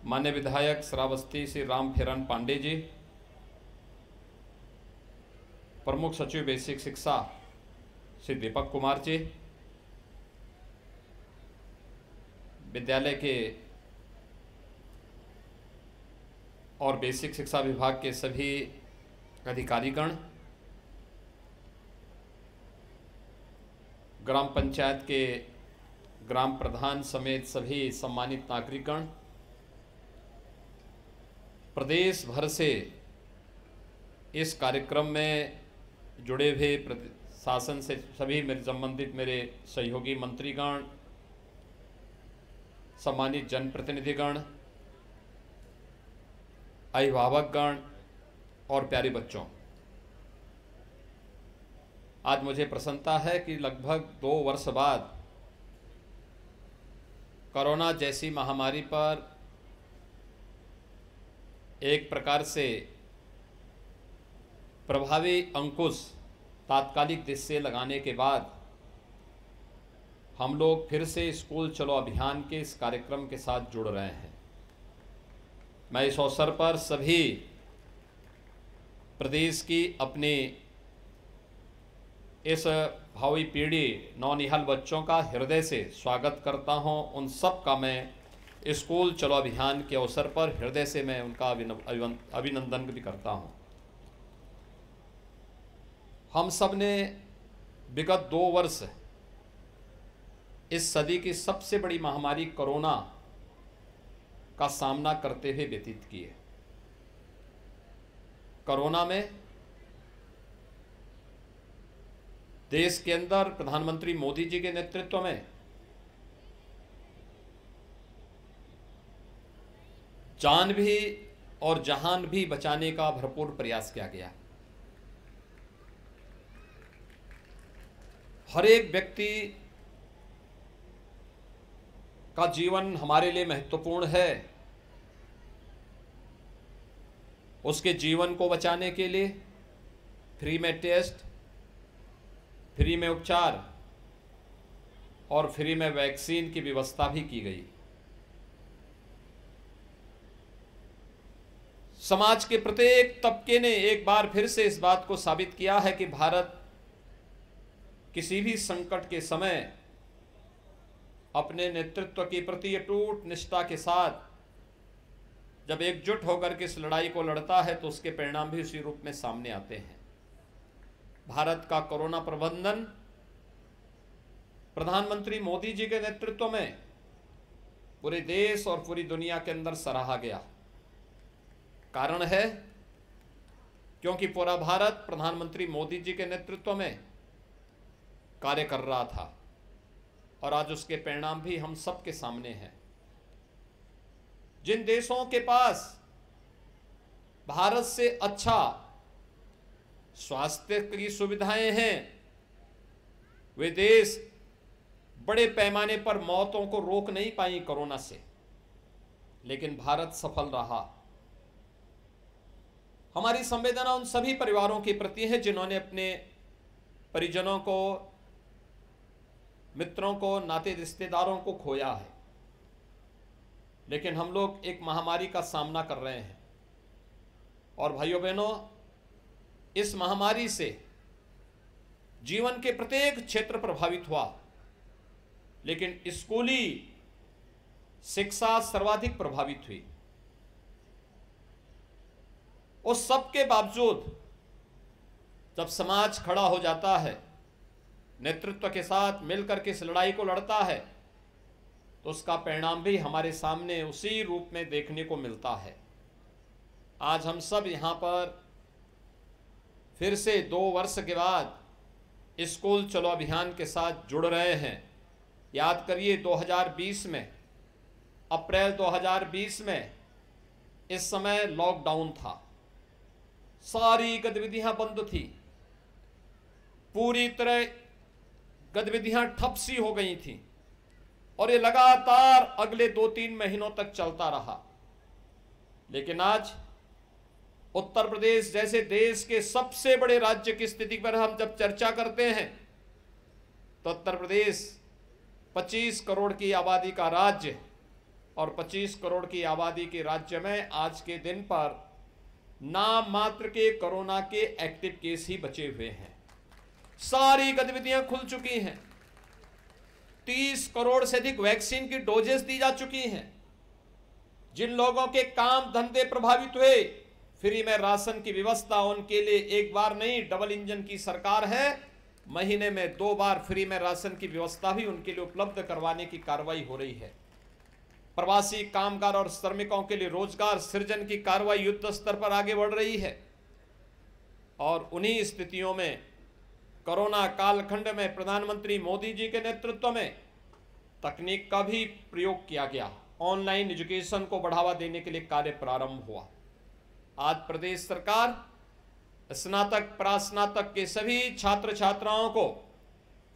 माननीय विधायक श्रावस्ती श्री राम फेरन पांडे जी, प्रमुख सचिव बेसिक शिक्षा श्री दीपक कुमार जी, विद्यालय के और बेसिक शिक्षा विभाग के सभी अधिकारीगण, ग्राम पंचायत के ग्राम प्रधान समेत सभी सम्मानित नागरिकगण, प्रदेश भर से इस कार्यक्रम में जुड़े हुए शासन से सभी मेरे संबंधित मेरे सहयोगी मंत्रीगण, सम्मानित जनप्रतिनिधिगण, अभिभावकगण और प्यारे बच्चों, आज मुझे प्रसन्नता है कि लगभग 2 वर्ष बाद कोरोना जैसी महामारी पर एक प्रकार से प्रभावी अंकुश तात्कालिक दृष्टि से लगाने के बाद हम लोग फिर से स्कूल चलो अभियान के इस कार्यक्रम के साथ जुड़ रहे हैं। मैं इस अवसर पर सभी प्रदेश की अपनी इस भावी पीढ़ी नौनिहाल बच्चों का हृदय से स्वागत करता हूं। उन सब का मैं स्कूल चलो अभियान के अवसर पर हृदय से मैं उनका अभिनंदन भी करता हूं। हम सब ने विगत 2 वर्ष इस सदी की सबसे बड़ी महामारी कोरोना का सामना करते हुए व्यतीत किए। कोरोना में देश के अंदर प्रधानमंत्री मोदी जी के नेतृत्व में जान भी और जहान भी बचाने का भरपूर प्रयास किया गया। हर एक व्यक्ति का जीवन हमारे लिए महत्वपूर्ण है। उसके जीवन को बचाने के लिए फ्री में टेस्ट, फ्री में उपचार और फ्री में वैक्सीन की व्यवस्था भी की गई। समाज के प्रत्येक तबके ने एक बार फिर से इस बात को साबित किया है कि भारत किसी भी संकट के समय अपने नेतृत्व के प्रति अटूट निष्ठा के साथ जब एकजुट होकर के इस लड़ाई को लड़ता है तो उसके परिणाम भी उसी रूप में सामने आते हैं। भारत का कोरोना प्रबंधन प्रधानमंत्री मोदी जी के नेतृत्व में पूरे देश और पूरी दुनिया के अंदर सराहा गया। कारण है क्योंकि पूरा भारत प्रधानमंत्री मोदी जी के नेतृत्व में कार्य कर रहा था और आज उसके परिणाम भी हम सबके सामने हैं। जिन देशों के पास भारत से अच्छा स्वास्थ्य की सुविधाएं हैं वे देश बड़े पैमाने पर मौतों को रोक नहीं पाई कोरोना से, लेकिन भारत सफल रहा। हमारी संवेदना उन सभी परिवारों के प्रति है जिन्होंने अपने परिजनों को, मित्रों को, नाते रिश्तेदारों को खोया है। लेकिन हम लोग एक महामारी का सामना कर रहे हैं और भाइयों बहनों, इस महामारी से जीवन के प्रत्येक क्षेत्र प्रभावित हुआ, लेकिन स्कूली शिक्षा सर्वाधिक प्रभावित हुई। उस सब के बावजूद जब समाज खड़ा हो जाता है, नेतृत्व के साथ मिलकर के इस लड़ाई को लड़ता है, तो उसका परिणाम भी हमारे सामने उसी रूप में देखने को मिलता है। आज हम सब यहाँ पर फिर से 2 वर्ष के बाद स्कूल चलो अभियान के साथ जुड़ रहे हैं। याद करिए 2020 में, अप्रैल 2020 में इस समय लॉकडाउन था, सारी गतिविधियां बंद थी, पूरी तरह गतिविधियां ठप सी हो गई थी और ये लगातार अगले 2-3 महीनों तक चलता रहा। लेकिन आज उत्तर प्रदेश जैसे देश के सबसे बड़े राज्य की स्थिति पर हम जब चर्चा करते हैं तो उत्तर प्रदेश 25 करोड़ की आबादी का राज्य और 25 करोड़ की आबादी के राज्य में आज के दिन पर नाम मात्र के कोरोना के एक्टिव केस ही बचे हुए हैं। सारी गतिविधियां खुल चुकी हैं, 30 करोड़ से अधिक वैक्सीन की डोजेस दी जा चुकी हैं। जिन लोगों के काम धंधे प्रभावित हुए, फ्री में राशन की व्यवस्था उनके लिए एक बार नहीं, डबल इंजन की सरकार है, महीने में 2 बार फ्री में राशन की व्यवस्था भी उनके लिए उपलब्ध करवाने की कार्रवाई हो रही है। प्रवासी कामगार और श्रमिकों के लिए रोजगार सृजन की कार्रवाई युद्ध स्तर पर आगे बढ़ रही है। और उन्हीं स्थितियों में कोरोना कालखंड में प्रधानमंत्री मोदी जी के नेतृत्व में तकनीक का भी प्रयोग किया गया। ऑनलाइन एजुकेशन को बढ़ावा देने के लिए कार्य प्रारंभ हुआ। आज प्रदेश सरकार स्नातक प्रास्नातक के सभी छात्र छात्राओं को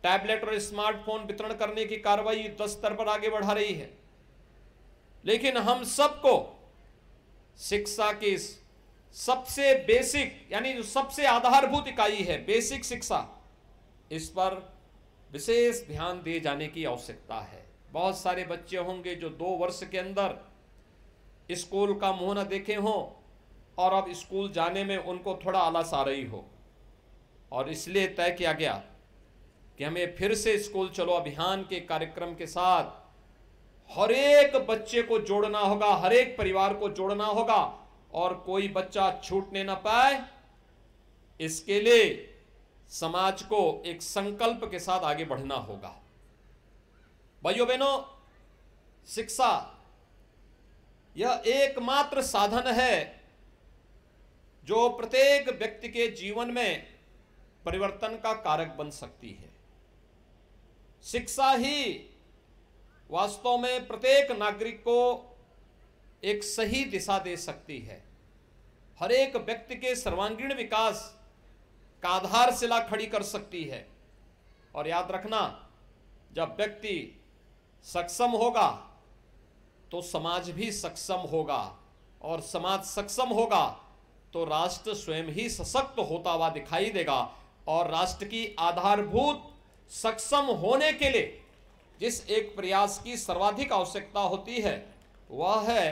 टैबलेट और स्मार्टफोन वितरण करने की कार्रवाई युद्ध स्तर पर आगे बढ़ा रही है। लेकिन हम सबको शिक्षा की सबसे बेसिक यानी जो सबसे आधारभूत इकाई है बेसिक शिक्षा, इस पर विशेष ध्यान दिए जाने की आवश्यकता है। बहुत सारे बच्चे होंगे जो 2 वर्ष के अंदर स्कूल का मुंह न देखे हों और अब स्कूल जाने में उनको थोड़ा आलस आ रही हो, और इसलिए तय किया गया कि हमें फिर से स्कूल चलो अभियान के कार्यक्रम के साथ हर एक बच्चे को जोड़ना होगा, हर एक परिवार को जोड़ना होगा और कोई बच्चा छूटने ना पाए। इसके लिए समाज को एक संकल्प के साथ आगे बढ़ना होगा। भाइयों बहनों, शिक्षा यह एकमात्र साधन है जो प्रत्येक व्यक्ति के जीवन में परिवर्तन का कारक बन सकती है। शिक्षा ही वास्तव में प्रत्येक नागरिक को एक सही दिशा दे सकती है, हर एक व्यक्ति के सर्वांगीण विकास का आधारशिला खड़ी कर सकती है। और याद रखना, जब व्यक्ति सक्षम होगा तो समाज भी सक्षम होगा, और समाज सक्षम होगा तो राष्ट्र स्वयं ही सशक्त होता हुआ दिखाई देगा। और राष्ट्र की आधारभूत सक्षम होने के लिए जिस एक प्रयास की सर्वाधिक आवश्यकता होती है वह है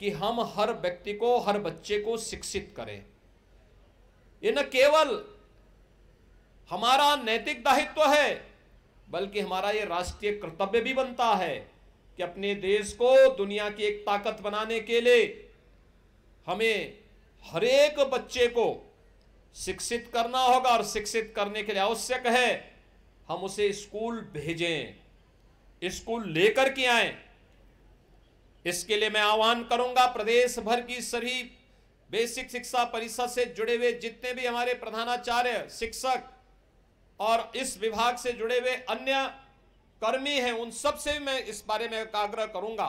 कि हम हर व्यक्ति को, हर बच्चे को शिक्षित करें। ये न केवल हमारा नैतिक दायित्व है बल्कि हमारा ये राष्ट्रीय कर्तव्य भी बनता है कि अपने देश को दुनिया की एक ताकत बनाने के लिए हमें हर एक बच्चे को शिक्षित करना होगा। और शिक्षित करने के लिए आवश्यक है हम उसे स्कूल भेजें, स्कूल लेकर के आए। इसके लिए मैं आह्वान करूंगा प्रदेश भर की सभी बेसिक शिक्षा परिषद से जुड़े हुए जितने भी हमारे प्रधानाचार्य, शिक्षक और इस विभाग से जुड़े हुए अन्य कर्मी हैं, उन सब से भी मैं इस बारे में आग्रह करूंगा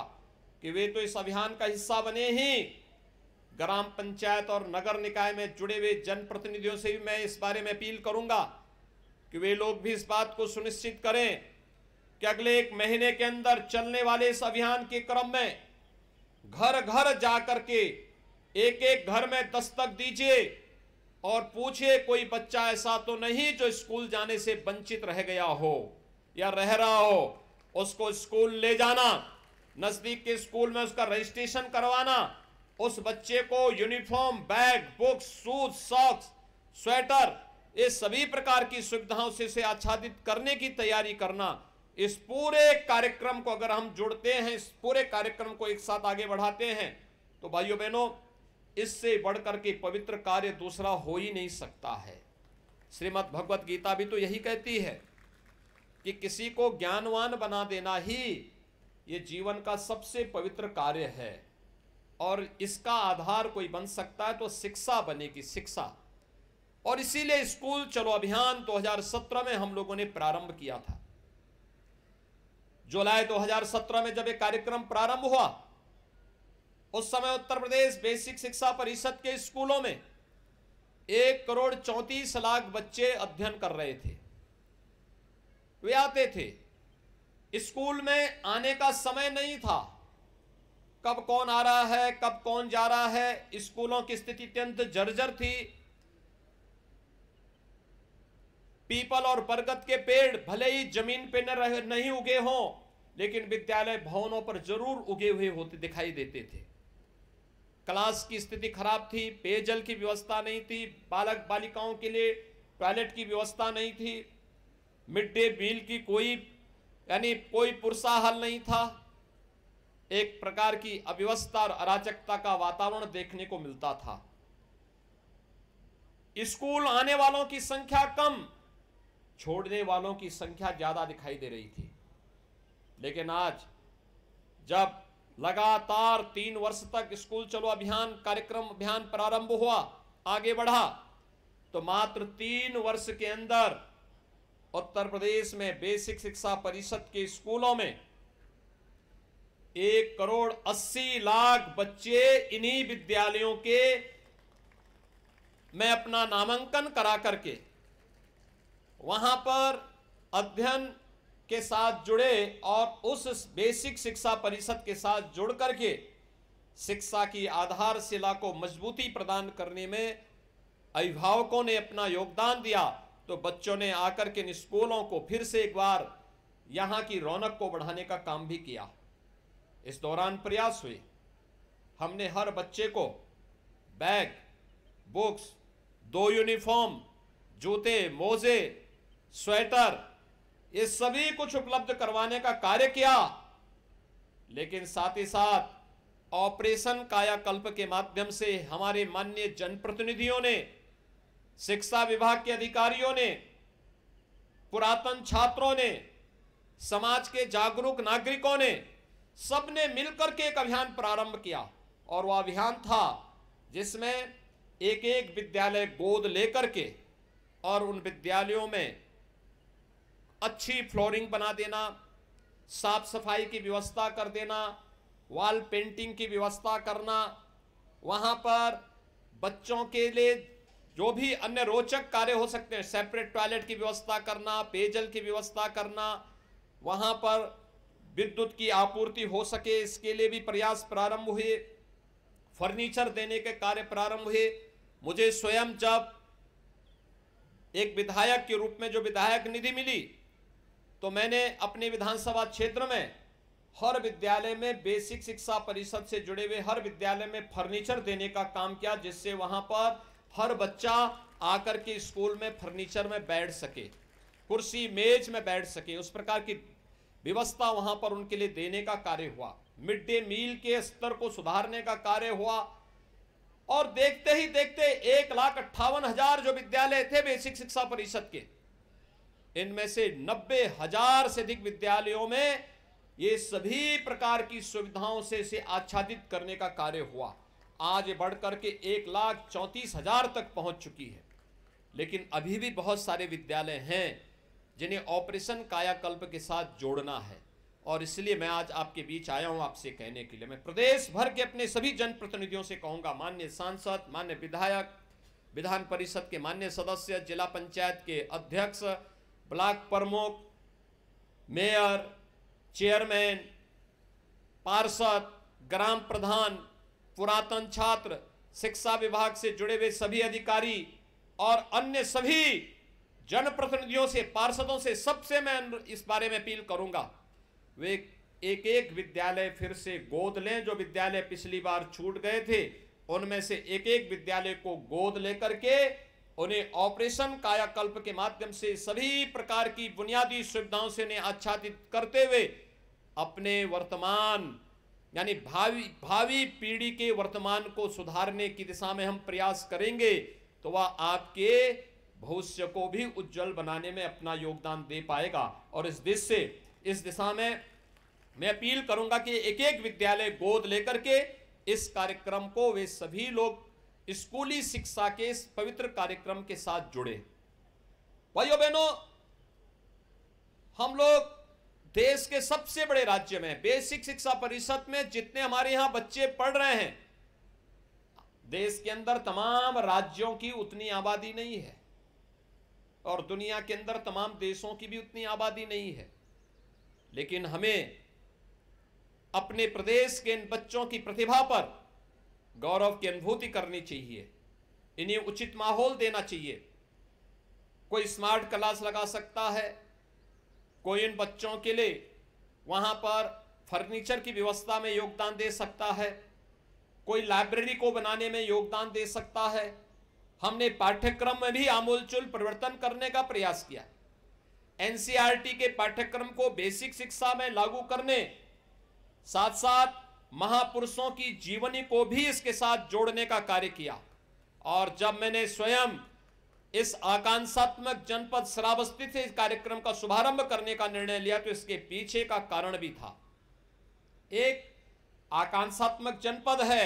कि वे तो इस अभियान का हिस्सा बने ही, ग्राम पंचायत और नगर निकाय में जुड़े हुए जनप्रतिनिधियों से भी मैं इस बारे में अपील करूंगा कि वे लोग भी इस बात को सुनिश्चित करें कि अगले 1 महीने के अंदर चलने वाले इस अभियान के क्रम में घर घर जाकर के एक एक घर में दस्तक दीजिए और पूछिए कोई बच्चा ऐसा तो नहीं जो स्कूल जाने से वंचित रह गया हो या रह रहा हो। उसको स्कूल ले जाना, नजदीक के स्कूल में उसका रजिस्ट्रेशन करवाना, उस बच्चे को uniform, bag, books, shoes, socks, sweater, ये सभी प्रकार की सुविधाओं से इसे आच्छादित करने की तैयारी करना। इस पूरे कार्यक्रम को अगर हम जोड़ते हैं, इस पूरे कार्यक्रम को एक साथ आगे बढ़ाते हैं तो भाइयों बहनों, इससे बढ़कर के पवित्र कार्य दूसरा हो ही नहीं सकता है। श्रीमद् भगवत गीता भी तो यही कहती है कि किसी को ज्ञानवान बना देना ही ये जीवन का सबसे पवित्र कार्य है, और इसका आधार कोई बन सकता है तो शिक्षा बनेगी, शिक्षा। और इसीलिए स्कूल चलो अभियान 2017 में हम लोगों ने प्रारंभ किया था। जुलाई 2017 में जब एक कार्यक्रम प्रारंभ हुआ उस समय उत्तर प्रदेश बेसिक शिक्षा परिषद के स्कूलों में 1,34,00,000 बच्चे अध्ययन कर रहे थे। वे आते थे, स्कूल में आने का समय नहीं था, कब कौन आ रहा है, कब कौन जा रहा है। स्कूलों की स्थिति अत्यंत जर्जर थी। पीपल और बरगद के पेड़ भले ही जमीन पे नहीं उगे हों, लेकिन विद्यालय भवनों पर जरूर उगे हुए होते दिखाई देते थे। क्लास की स्थिति खराब थी, पेयजल की व्यवस्था नहीं थी, बालक बालिकाओं के लिए टॉयलेट की व्यवस्था नहीं थी, मिड डे मील की कोई पुरसाहल नहीं था। एक प्रकार की अव्यवस्था और अराजकता का वातावरण देखने को मिलता था। स्कूल आने वालों की संख्या कम, छोड़ने वालों की संख्या ज्यादा दिखाई दे रही थी। लेकिन आज जब लगातार 3 वर्ष तक स्कूल चलो अभियान प्रारंभ हुआ, आगे बढ़ा, तो मात्र 3 वर्ष के अंदर उत्तर प्रदेश में बेसिक शिक्षा परिषद के स्कूलों में 1,80,00,000 बच्चे इन्हीं विद्यालयों के में अपना नामांकन करा करके वहां पर अध्ययन के साथ जुड़े और उस बेसिक शिक्षा परिषद के साथ जुड़ करके शिक्षा की आधारशिला को मजबूती प्रदान करने में अभिभावकों ने अपना योगदान दिया। तो बच्चों ने आकर के इन स्कूलों को फिर से एक बार यहां की रौनक को बढ़ाने का काम भी किया। इस दौरान प्रयास हुए, हमने हर बच्चे को बैग, बुक्स, 2 यूनिफॉर्म, जूते, मोजे, स्वेटर, ये सभी कुछ उपलब्ध करवाने का कार्य किया। लेकिन साथ ही साथ ऑपरेशन कायाकल्प के माध्यम से हमारे माननीय जनप्रतिनिधियों ने, शिक्षा विभाग के अधिकारियों ने, पुरातन छात्रों ने, समाज के जागरूक नागरिकों ने, सबने मिलकर के एक अभियान प्रारंभ किया। और वह अभियान था जिसमें एक एक विद्यालय गोद लेकर के और उन विद्यालयों में अच्छी फ्लोरिंग बना देना, साफ सफाई की व्यवस्था कर देना, वॉल पेंटिंग की व्यवस्था करना, वहां पर बच्चों के लिए जो भी अन्य रोचक कार्य हो सकते हैं, सेपरेट टॉयलेट की व्यवस्था करना, पेयजल की व्यवस्था करना, वहां पर विद्युत की आपूर्ति हो सके, इसके लिए भी प्रयास प्रारंभ हुए। फर्नीचर देने के कार्य प्रारंभ हुए। मुझे स्वयं जब एक विधायक के रूप में जो विधायक निधि मिली, तो मैंने अपने विधानसभा क्षेत्र में हर विद्यालय में बेसिक शिक्षा परिषद से जुड़े हुए हर विद्यालय में फर्नीचर देने का काम किया, जिससे वहां पर हर बच्चा आकर के स्कूल में फर्नीचर में बैठ सके, कुर्सी मेज में बैठ सके, उस प्रकार की व्यवस्था वहां पर उनके लिए देने का कार्य हुआ। मिड डे मील के स्तर को सुधारने का कार्य हुआ। और देखते ही देखते 1,58,000 जो विद्यालय थे बेसिक शिक्षा परिषद के, इनमें से 90,000 से अधिक विद्यालयों में ये सभी प्रकार की सुविधाओं से इसे आच्छादित करने का कार्य हुआ। आज बढ़कर के 1,34,000 तक पहुंच चुकी है। लेकिन अभी भी बहुत सारे विद्यालय हैं जिन्हें ऑपरेशन कायाकल्प के साथ जोड़ना है। और इसलिए मैं आज आपके बीच आया हूं आपसे कहने के लिए। मैं प्रदेश भर के अपने सभी जनप्रतिनिधियों से कहूंगा, माननीय सांसद, माननीय विधायक, विधान परिषद के माननीय सदस्य, जिला पंचायत के अध्यक्ष, ब्लॉक प्रमुख, मेयर, चेयरमैन, पार्षद, ग्राम प्रधान, पुरातन छात्र, शिक्षा विभाग से जुड़े हुए सभी अधिकारी और अन्य सभी जनप्रतिनिधियों से, पार्षदों से, सबसे मैं इस बारे में अपील करूंगा, वे एक एक विद्यालय फिर से गोद लें। जो विद्यालय पिछली बार छूट गए थे, उनमें से एक एक विद्यालय को गोद लेकर के उन्हें ऑपरेशन कायाकल्प के माध्यम से सभी प्रकार की बुनियादी सुविधाओं से उन्हें आच्छादित करते हुए अपने वर्तमान यानी भावी पीढ़ी के वर्तमान को सुधारने की दिशा में हम प्रयास करेंगे, तो वह आपके भविष्य को भी उज्जवल बनाने में अपना योगदान दे पाएगा। और इस दिशा में मैं अपील करूंगा कि एक एक विद्यालय गोद लेकर के इस कार्यक्रम को वे सभी लोग स्कूली शिक्षा के इस पवित्र कार्यक्रम के साथ जुड़े। भाइयों बहनों, हम लोग देश के सबसे बड़े राज्य में बेसिक शिक्षा परिषद में जितने हमारे यहां बच्चे पढ़ रहे हैं, देश के अंदर तमाम राज्यों की उतनी आबादी नहीं है और दुनिया के अंदर तमाम देशों की भी उतनी आबादी नहीं है। लेकिन हमें अपने प्रदेश के इन बच्चों की प्रतिभा पर गौरव की अनुभूति करनी चाहिए, इन्हें उचित माहौल देना चाहिए। कोई स्मार्ट क्लास लगा सकता है, कोई इन बच्चों के लिए वहां पर फर्नीचर की व्यवस्था में योगदान दे सकता है, कोई लाइब्रेरी को बनाने में योगदान दे सकता है। हमने पाठ्यक्रम में भी आमूलचूल परिवर्तन करने का प्रयास किया। एनसीईआरटी के पाठ्यक्रम को बेसिक शिक्षा में लागू करने, साथ साथ महापुरुषों की जीवनी को भी इसके साथ जोड़ने का कार्य किया। और जब मैंने स्वयं इस आकांक्षात्मक जनपद श्रावस्ती से इस कार्यक्रम का शुभारंभ करने का निर्णय लिया, तो इसके पीछे का कारण भी था। एक आकांक्षात्मक जनपद है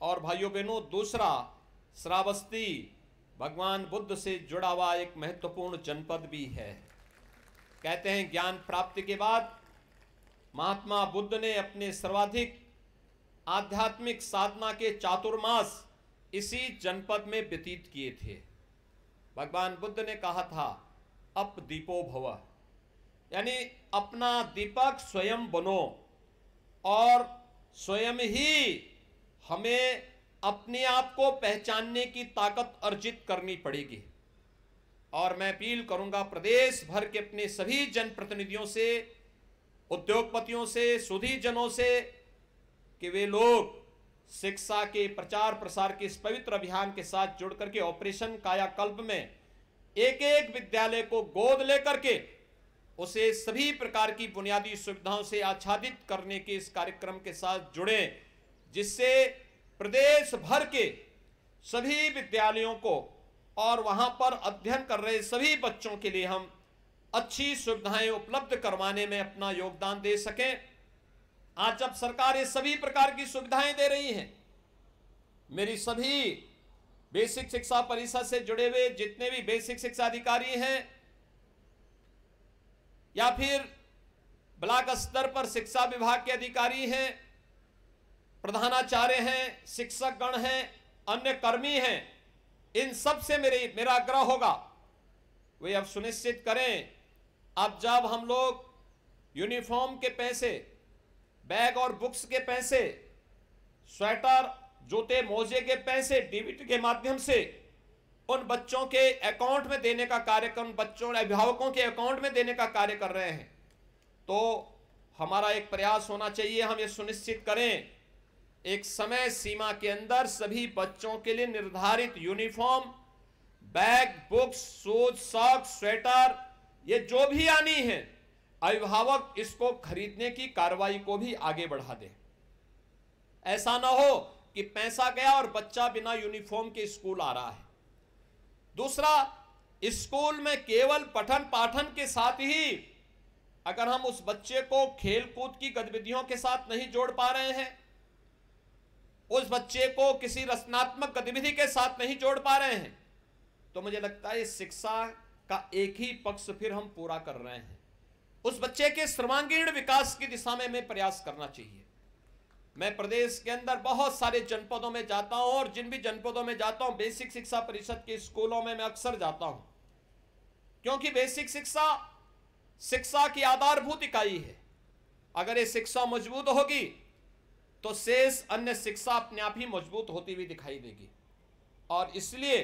और भाइयों बहनों दूसरा श्रावस्ती भगवान बुद्ध से जुड़ा हुआ एक महत्वपूर्ण जनपद भी है। कहते हैं ज्ञान प्राप्ति के बाद महात्मा बुद्ध ने अपने सर्वाधिक आध्यात्मिक साधना के चातुर्मास इसी जनपद में व्यतीत किए थे। भगवान बुद्ध ने कहा था अप दीपो भव, यानी अपना दीपक स्वयं बनो और स्वयं ही हमें अपने आप को पहचानने की ताकत अर्जित करनी पड़ेगी। और मैं अपील करूंगा प्रदेश भर के अपने सभी जनप्रतिनिधियों से, उद्योगपतियों से, सुधीजनों से कि वे लोग शिक्षा के प्रचार प्रसार के इस पवित्र अभियान के साथ जुड़ करके ऑपरेशन कायाकल्प में एक एक विद्यालय को गोद लेकर के उसे सभी प्रकार की बुनियादी सुविधाओं से आच्छादित करने के इस कार्यक्रम के साथ जुड़े, जिससे प्रदेश भर के सभी विद्यालयों को और वहां पर अध्ययन कर रहे सभी बच्चों के लिए हम अच्छी सुविधाएं उपलब्ध करवाने में अपना योगदान दे सकें। आज जब सरकार ये सभी प्रकार की सुविधाएं दे रही है, मेरी सभी बेसिक शिक्षा परिषद से जुड़े हुए जितने भी बेसिक शिक्षा अधिकारी हैं या फिर ब्लॉक स्तर पर शिक्षा विभाग के अधिकारी हैं, प्रधानाचार्य हैं, शिक्षक गण हैं, अन्य कर्मी हैं, इन सब से मेरा आग्रह होगा वे अब सुनिश्चित करें, अब जब हम लोग यूनिफॉर्म के पैसे, बैग और बुक्स के पैसे, स्वेटर, जूते, मोजे के पैसे डीबीटी के माध्यम से उन बच्चों के अकाउंट में देने का कार्यक्रम, बच्चों अभिभावकों के अकाउंट में देने का कार्य कर रहे हैं, तो हमारा एक प्रयास होना चाहिए, हम ये सुनिश्चित करें एक समय सीमा के अंदर सभी बच्चों के लिए निर्धारित uniform, bag, books, shoes, socks, sweater, ये जो भी आनी है, अभिभावक इसको खरीदने की कार्रवाई को भी आगे बढ़ा दे। ऐसा ना हो कि पैसा गया और बच्चा बिना यूनिफॉर्म के स्कूल आ रहा है। दूसरा, स्कूल में केवल पठन पाठन के साथ ही अगर हम उस बच्चे को खेल कूद की गतिविधियों के साथ नहीं जोड़ पा रहे हैं, उस बच्चे को किसी रचनात्मक गतिविधि के साथ नहीं जोड़ पा रहे हैं, तो मुझे लगता है शिक्षा का एक ही पक्ष फिर हम पूरा कर रहे हैं। उस बच्चे के सर्वांगीण विकास की दिशा में हमें प्रयास करना चाहिए। मैं प्रदेश के अंदर बहुत सारे जनपदों में जाता हूं और जिन भी जनपदों में जाता हूं बेसिक शिक्षा परिषद के स्कूलों में मैं अक्सर जाता हूं, क्योंकि बेसिक शिक्षा की आधारभूत इकाई है। अगर ये शिक्षा मजबूत होगी तो शेष अन्य शिक्षा अपने आप ही मजबूत होती हुई दिखाई देगी। और इसलिए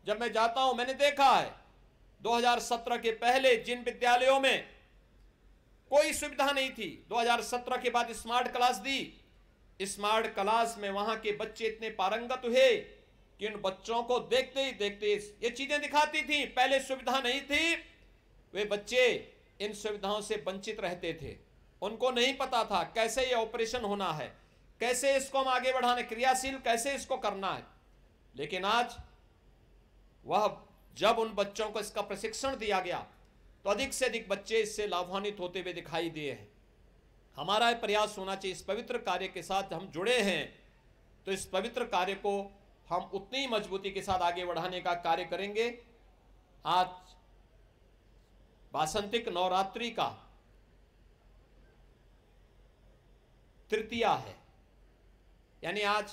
जब मैं जाता हूं, मैंने देखा है 2017 के पहले जिन विद्यालयों में कोई सुविधा नहीं थी, 2017 के बाद स्मार्ट क्लास दी। स्मार्ट क्लास में वहां के बच्चे इतने पारंगत हुए कि उन बच्चों को देखते ही देखते ये चीजें दिखाती थी। पहले सुविधा नहीं थी, वे बच्चे इन सुविधाओं से वंचित रहते थे, उनको नहीं पता था कैसे ये ऑपरेशन होना है, कैसे इसको हम आगे बढ़ाने, क्रियाशील कैसे इसको करना है। लेकिन आज वह जब उन बच्चों को इसका प्रशिक्षण दिया गया तो अधिक से अधिक बच्चे इससे लाभान्वित होते हुए दिखाई दिए हैं। हमारा प्रयास होना चाहिए, इस पवित्र कार्य के साथ हम जुड़े हैं तो इस पवित्र कार्य को हम उतनी ही मजबूती के साथ आगे बढ़ाने का कार्य करेंगे। आज वासंतिक नवरात्रि का तृतीया है, यानी आज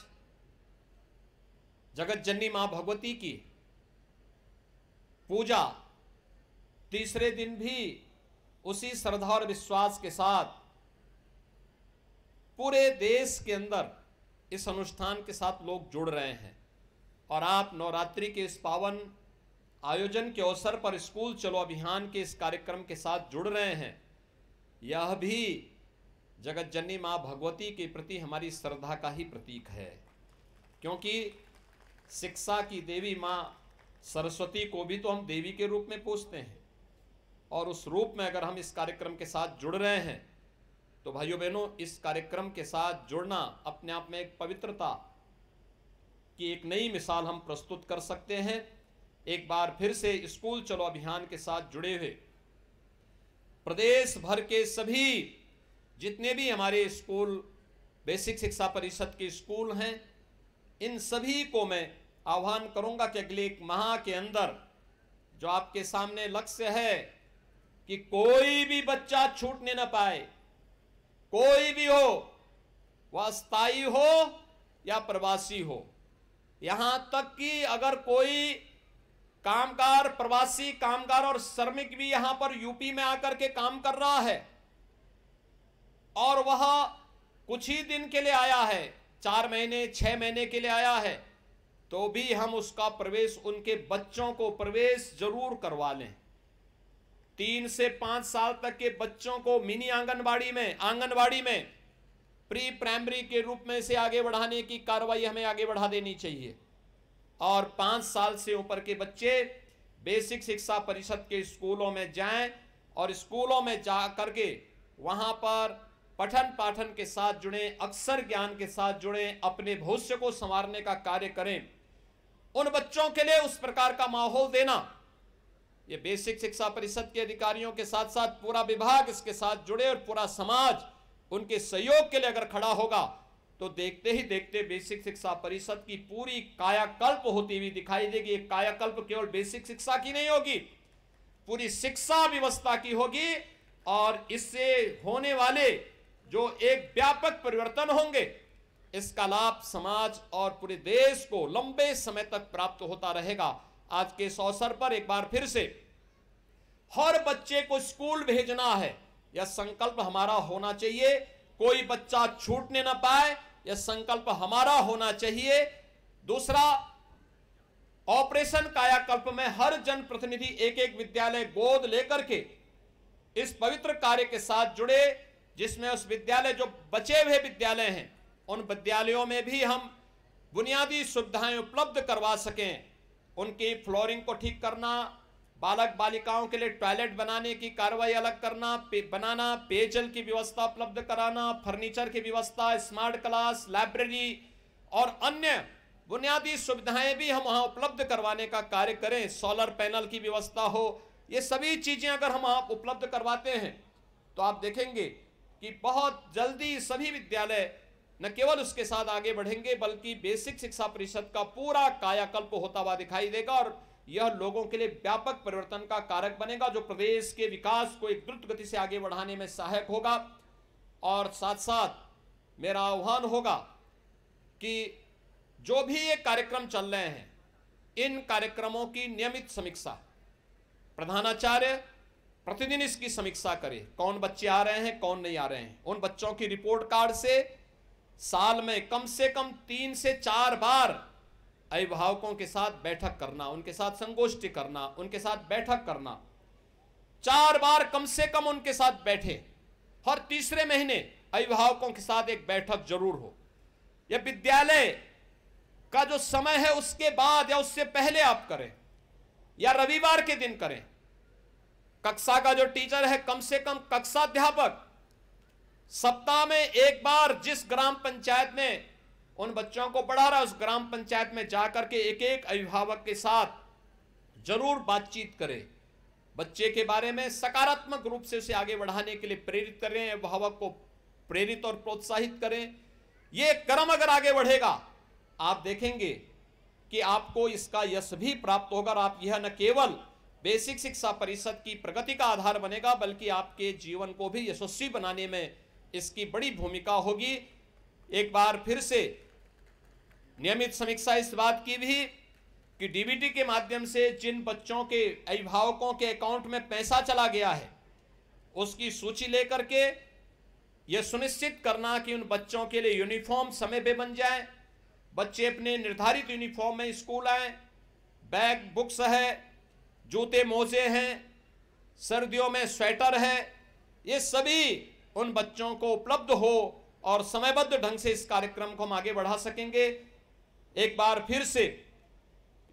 जगत जननी मां भगवती की पूजा तीसरे दिन भी उसी श्रद्धा और विश्वास के साथ पूरे देश के अंदर इस अनुष्ठान के साथ लोग जुड़ रहे हैं। और आप नवरात्रि के इस पावन आयोजन के अवसर पर स्कूल चलो अभियान के इस कार्यक्रम के साथ जुड़ रहे हैं। यह भी जगत जननी मां भगवती के प्रति हमारी श्रद्धा का ही प्रतीक है, क्योंकि शिक्षा की देवी मां सरस्वती को भी तो हम देवी के रूप में पूजते हैं, और उस रूप में अगर हम इस कार्यक्रम के साथ जुड़ रहे हैं तो भाइयों बहनों, इस कार्यक्रम के साथ जुड़ना अपने आप में एक पवित्रता की एक नई मिसाल हम प्रस्तुत कर सकते हैं। एक बार फिर से स्कूल चलो अभियान के साथ जुड़े हुए प्रदेश भर के सभी जितने भी हमारे स्कूल, बेसिक शिक्षा परिषद के स्कूल हैं, इन सभी को मैं आह्वान करूंगा कि अगले एक माह के अंदर जो आपके सामने लक्ष्य है कि कोई भी बच्चा छूटने न पाए, कोई भी हो, वह स्थायी हो या प्रवासी हो, यहां तक कि अगर कोई कामगार, प्रवासी कामगार और श्रमिक भी यहां पर यूपी में आकर के काम कर रहा है और वह कुछ ही दिन के लिए आया है, 4 महीने 6 महीने के लिए आया है, तो भी हम उसका प्रवेश, उनके बच्चों को प्रवेश जरूर करवा लें। 3 से 5 साल तक के बच्चों को मिनी आंगनबाड़ी में प्री प्राइमरी के रूप में से आगे बढ़ाने की कार्रवाई हमें आगे बढ़ा देनी चाहिए। और 5 साल से ऊपर के बच्चे बेसिक शिक्षा परिषद के स्कूलों में जाएं और स्कूलों में जा करके वहां पर पठन पाठन के साथ जुड़ें, अक्षर ज्ञान के साथ जुड़ें, अपने भविष्य को संवारने का कार्य करें। उन बच्चों के लिए उस प्रकार का माहौल देना, ये बेसिक शिक्षा परिषद के अधिकारियों के साथ साथ पूरा विभाग इसके साथ जुड़े और पूरा समाज उनके सहयोग के लिए अगर खड़ा होगा तो देखते ही देखते बेसिक शिक्षा परिषद की पूरी कायाकल्प होती हुई दिखाई देगी। एक कायाकल्प केवल बेसिक शिक्षा की नहीं होगी, पूरी शिक्षा व्यवस्था की होगी, और इससे होने वाले जो एक व्यापक परिवर्तन होंगे, इसका लाभ समाज और पूरे देश को लंबे समय तक प्राप्त होता रहेगा। आज के इस अवसर पर एक बार फिर से हर बच्चे को स्कूल भेजना है, यह संकल्प हमारा होना चाहिए। कोई बच्चा छूटने ना पाए, यह संकल्प हमारा होना चाहिए। दूसरा, ऑपरेशन कायाकल्प में हर जनप्रतिनिधि एक एक विद्यालय गोद लेकर के इस पवित्र कार्य के साथ जुड़े, जिसमें उस विद्यालय जो बचे हुए विद्यालय हैं उन विद्यालयों में भी हम बुनियादी सुविधाएं उपलब्ध करवा सकें। उनकी फ्लोरिंग को ठीक करना, बालक बालिकाओं के लिए टॉयलेट बनाने की कार्रवाई अलग करना, बनाना, पेयजल की व्यवस्था उपलब्ध कराना, फर्नीचर की व्यवस्था, स्मार्ट क्लास, लाइब्रेरी और अन्य बुनियादी सुविधाएं भी हम वहां उपलब्ध करवाने का कार्य करें। सोलर पैनल की व्यवस्था हो, ये सभी चीजें अगर हम वहां उपलब्ध करवाते हैं तो आप देखेंगे कि बहुत जल्दी सभी विद्यालय न केवल उसके साथ आगे बढ़ेंगे बल्कि बेसिक शिक्षा परिषद का पूरा कायाकल्प होता हुआ दिखाई देगा, और यह लोगों के लिए व्यापक परिवर्तन का कारक बनेगा जो प्रदेश के विकास को एक द्रुत गति से आगे बढ़ाने में सहायक होगा। और साथ साथ मेरा आह्वान होगा कि जो भी ये कार्यक्रम चल रहे हैं, इन कार्यक्रमों की नियमित समीक्षा, प्रधानाचार्य प्रतिदिन इसकी समीक्षा करे, कौन बच्चे आ रहे हैं, कौन नहीं आ रहे हैं। उन बच्चों की रिपोर्ट कार्ड से साल में कम से कम 3 से 4 बार अभिभावकों के साथ बैठक करना, उनके साथ संगोष्ठी करना, उनके साथ बैठक करना, 4 बार कम से कम उनके साथ बैठे। हर तीसरे महीने अभिभावकों के साथ एक बैठक जरूर हो। यह विद्यालय का जो समय है उसके बाद या उससे पहले आप करें, या रविवार के दिन करें। कक्षा का जो टीचर है, कम से कम कक्षाध्यापक सप्ताह में एक बार जिस ग्राम पंचायत में उन बच्चों को पढ़ा रहा है उस ग्राम पंचायत में जाकर के एक एक अभिभावक के साथ जरूर बातचीत करें, बच्चे के बारे में सकारात्मक रूप से उसे आगे बढ़ाने के लिए प्रेरित करें, अभिभावक को प्रेरित और प्रोत्साहित करें। यह क्रम अगर आगे बढ़ेगा आप देखेंगे कि आपको इसका यश भी प्राप्त होगा, और आप यह न केवल बेसिक शिक्षा परिषद की प्रगति का आधार बनेगा बल्कि आपके जीवन को भी यशस्वी बनाने में इसकी बड़ी भूमिका होगी। एक बार फिर से नियमित समीक्षा इस बात की भी कि डीबीटी के माध्यम से जिन बच्चों के अभिभावकों के अकाउंट में पैसा चला गया है उसकी सूची लेकर के यह सुनिश्चित करना कि उन बच्चों के लिए यूनिफॉर्म समय पे बन जाए, बच्चे अपने निर्धारित यूनिफॉर्म में स्कूल आए, बैग बुक्स है, जूते मोजे हैं, सर्दियों में स्वेटर है, ये सभी उन बच्चों को उपलब्ध हो और समयबद्ध ढंग से इस कार्यक्रम को हम आगे बढ़ा सकेंगे। एक बार फिर से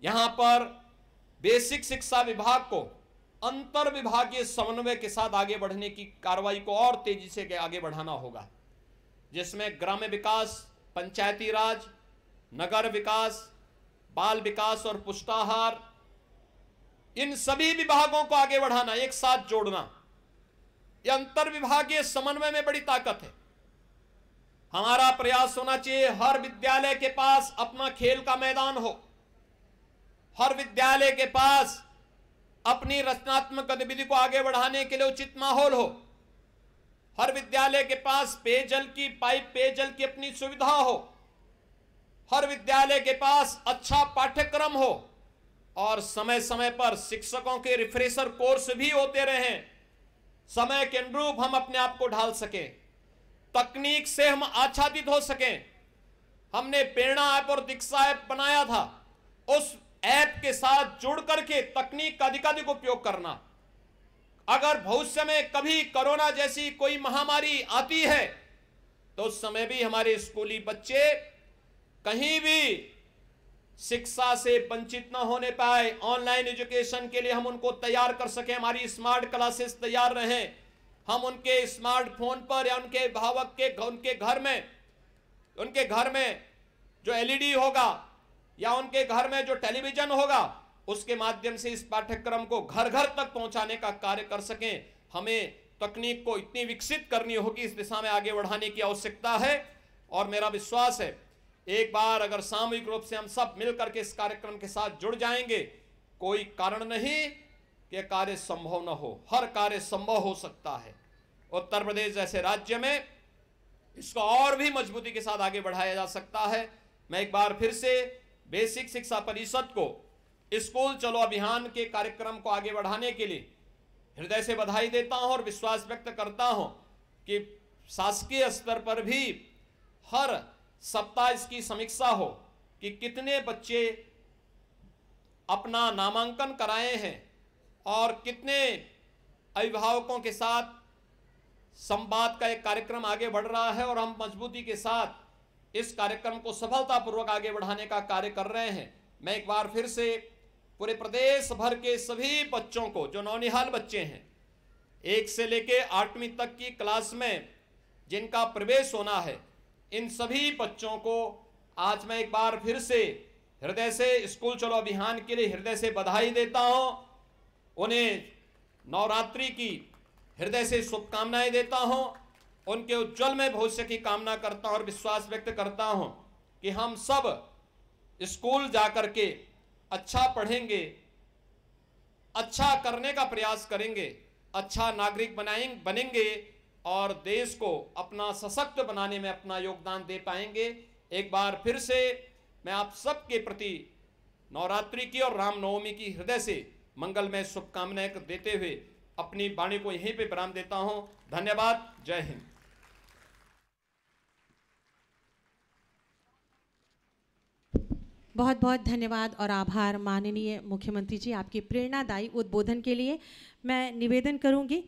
यहां पर बेसिक शिक्षा विभाग को अंतर विभागीय समन्वय के साथ आगे बढ़ने की कार्रवाई को और तेजी से आगे बढ़ाना होगा, जिसमें ग्राम्य विकास, पंचायती राज, नगर विकास, बाल विकास और पुष्टाहार, इन सभी विभागों को आगे बढ़ाना, एक साथ जोड़ना, यह अंतर विभागीय समन्वय में बड़ी ताकत है। हमारा प्रयास होना चाहिए हर विद्यालय के पास अपना खेल का मैदान हो, हर विद्यालय के पास अपनी रचनात्मक गतिविधि को आगे बढ़ाने के लिए उचित माहौल हो, हर विद्यालय के पास पेयजल की अपनी सुविधा हो, हर विद्यालय के पास अच्छा पाठ्यक्रम हो और समय समय पर शिक्षकों के रिफ्रेशर कोर्स भी होते रहें, समय के अनुरूप हम अपने आप को ढाल सकें, तकनीक से हम आच्छादित हो सकें। हमने प्रेरणा ऐप और दीक्षा ऐप बनाया था, उस ऐप के साथ जुड़ करके तकनीक का अधिकाधिक उपयोग करना। अगर भविष्य में कभी कोरोना जैसी कोई महामारी आती है तो उस समय भी हमारे स्कूली बच्चे कहीं भी शिक्षा से वंचित न होने पाए, ऑनलाइन एजुकेशन के लिए हम उनको तैयार कर सकें, हमारी स्मार्ट क्लासेस तैयार रहें, हम उनके स्मार्टफोन पर या उनके अभिभावक के उनके घर में जो एलईडी होगा या उनके घर में जो टेलीविजन होगा उसके माध्यम से इस पाठ्यक्रम को घर घर तक पहुंचाने का कार्य कर सकें। हमें तकनीक को इतनी विकसित करनी होगी, इस दिशा में आगे बढ़ाने की आवश्यकता है। और मेरा विश्वास है एक बार अगर सामूहिक रूप से हम सब मिलकर के इस कार्यक्रम के साथ जुड़ जाएंगे, कोई कारण नहीं कि कार्य संभव न हो, हर कार्य संभव हो सकता है। उत्तर प्रदेश जैसे राज्य में इसको और भी मजबूती के साथ आगे बढ़ाया जा सकता है। मैं एक बार फिर से बेसिक शिक्षा परिषद को स्कूल चलो अभियान के कार्यक्रम को आगे बढ़ाने के लिए हृदय से बधाई देता हूं और विश्वास व्यक्त करता हूं कि शासकीय स्तर पर भी हर सप्ताह इसकी समीक्षा हो कि कितने बच्चे अपना नामांकन कराए हैं और कितने अभिभावकों के साथ संवाद का एक कार्यक्रम आगे बढ़ रहा है और हम मजबूती के साथ इस कार्यक्रम को सफलतापूर्वक आगे बढ़ाने का कार्य कर रहे हैं। मैं एक बार फिर से पूरे प्रदेश भर के सभी बच्चों को, जो नौनिहाल बच्चे हैं 1 से लेके 8वीं तक की क्लास में जिनका प्रवेश होना है, इन सभी बच्चों को आज मैं एक बार फिर से हृदय से स्कूल चलो अभियान के लिए हृदय से बधाई देता हूं। उन्हें नवरात्रि की हृदय से शुभकामनाएं देता हूं, उनके उज्जवल में भविष्य की कामना करता हूं और विश्वास व्यक्त करता हूं कि हम सब स्कूल जाकर के अच्छा पढ़ेंगे, अच्छा करने का प्रयास करेंगे, अच्छा नागरिक बनेंगे और देश को अपना सशक्त बनाने में अपना योगदान दे पाएंगे। एक बार फिर से मैं आप सबके प्रति नवरात्रि की और रामनवमी की हृदय से मंगलमय शुभकामनाएं देते हुए अपनी वाणी को यहीं पे विराम देता हूं। धन्यवाद। जय हिंद। बहुत बहुत धन्यवाद और आभार माननीय मुख्यमंत्री जी आपके प्रेरणादायी उद्बोधन के लिए। मैं निवेदन करूंगी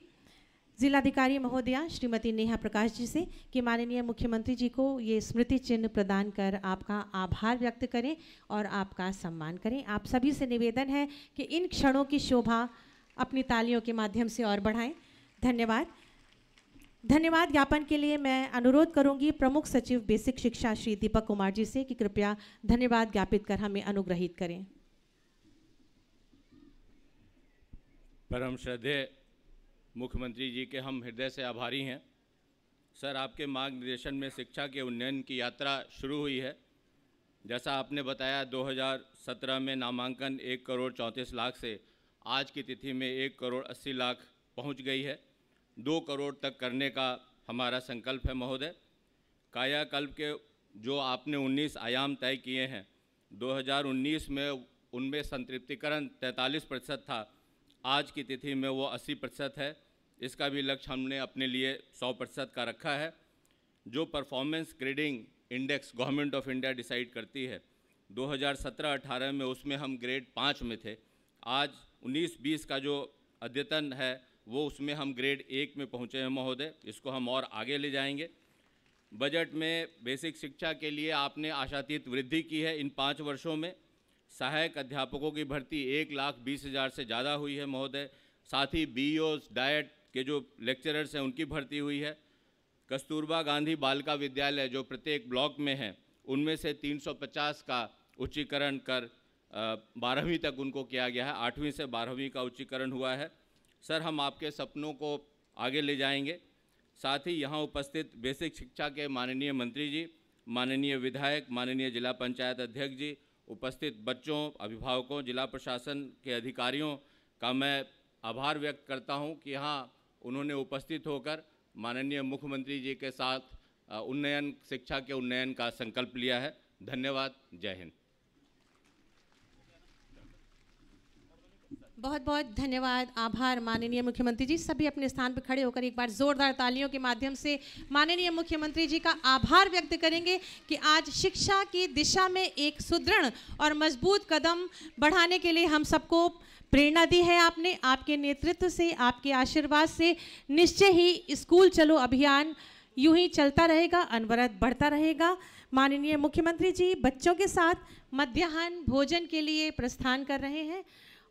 जिलाधिकारी महोदया श्रीमती नेहा प्रकाश जी से कि माननीय मुख्यमंत्री जी को ये स्मृति चिन्ह प्रदान कर आपका आभार व्यक्त करें और आपका सम्मान करें। आप सभी से निवेदन है कि इन क्षणों की शोभा अपनी तालियों के माध्यम से और बढ़ाएं। धन्यवाद। धन्यवाद ज्ञापन के लिए मैं अनुरोध करूंगी प्रमुख सचिव बेसिक शिक्षा श्री दीपक कुमार जी से कि कृपया धन्यवाद ज्ञापित कर हमें अनुग्रहित करें। परम श्रद्धेय मुख्यमंत्री जी के हम हृदय से आभारी हैं। सर, आपके मार्गदर्शन में शिक्षा के उन्नयन की यात्रा शुरू हुई है। जैसा आपने बताया 2017 में नामांकन 1,34,00,000 से आज की तिथि में 1,80,00,000 पहुंच गई है। 2 करोड़ तक करने का हमारा संकल्प है महोदय। कायाकल्प के जो आपने 19 आयाम तय किए हैं, 2019 में उनमें संतृप्तिकरण 43% था, आज की तिथि में वो 80% है। इसका भी लक्ष्य हमने अपने लिए 100% का रखा है। जो performance grading index government of India decide करती है, 2017-18 में उसमें हम ग्रेड 5 में थे। आज 19-20 का जो अद्यतन है वो उसमें हम ग्रेड 1 में पहुँचे हैं महोदय। इसको हम और आगे ले जाएंगे। बजट में बेसिक शिक्षा के लिए आपने आशातीत वृद्धि की है। इन 5 वर्षों में सहायक अध्यापकों की भर्ती 1,20,000 से ज़्यादा हुई है महोदय। साथ ही बीईओस, डाइट के जो लेक्चरर्स हैं उनकी भर्ती हुई है। कस्तूरबा गांधी बालिका विद्यालय जो प्रत्येक ब्लॉक में हैं, उनमें से 350 का उच्चीकरण कर 12वीं तक उनको किया गया है। 8वीं से 12वीं का उच्चीकरण हुआ है। सर, हम आपके सपनों को आगे ले जाएंगे। साथ ही यहाँ उपस्थित बेसिक शिक्षा के माननीय मंत्री जी, माननीय विधायक, माननीय जिला पंचायत अध्यक्ष जी, उपस्थित बच्चों, अभिभावकों, जिला प्रशासन के अधिकारियों का मैं आभार व्यक्त करता हूँ कि यहाँ उन्होंने उपस्थित होकर माननीय मुख्यमंत्री जी के साथ उन्नयन, शिक्षा के उन्नयन का संकल्प लिया है। धन्यवाद। जय हिंद। बहुत बहुत धन्यवाद, आभार माननीय मुख्यमंत्री जी। सभी अपने स्थान पर खड़े होकर एक बार जोरदार तालियों के माध्यम से माननीय मुख्यमंत्री जी का आभार व्यक्त करेंगे कि आज शिक्षा की दिशा में एक सुदृढ़ और मजबूत कदम बढ़ाने के लिए हम सबको प्रेरणा दी है आपने। आपके नेतृत्व से, आपके आशीर्वाद से निश्चय ही स्कूल चलो अभियान यूं ही चलता रहेगा, अनवरत बढ़ता रहेगा। माननीय मुख्यमंत्री जी बच्चों के साथ मध्याह्न भोजन के लिए प्रस्थान कर रहे हैं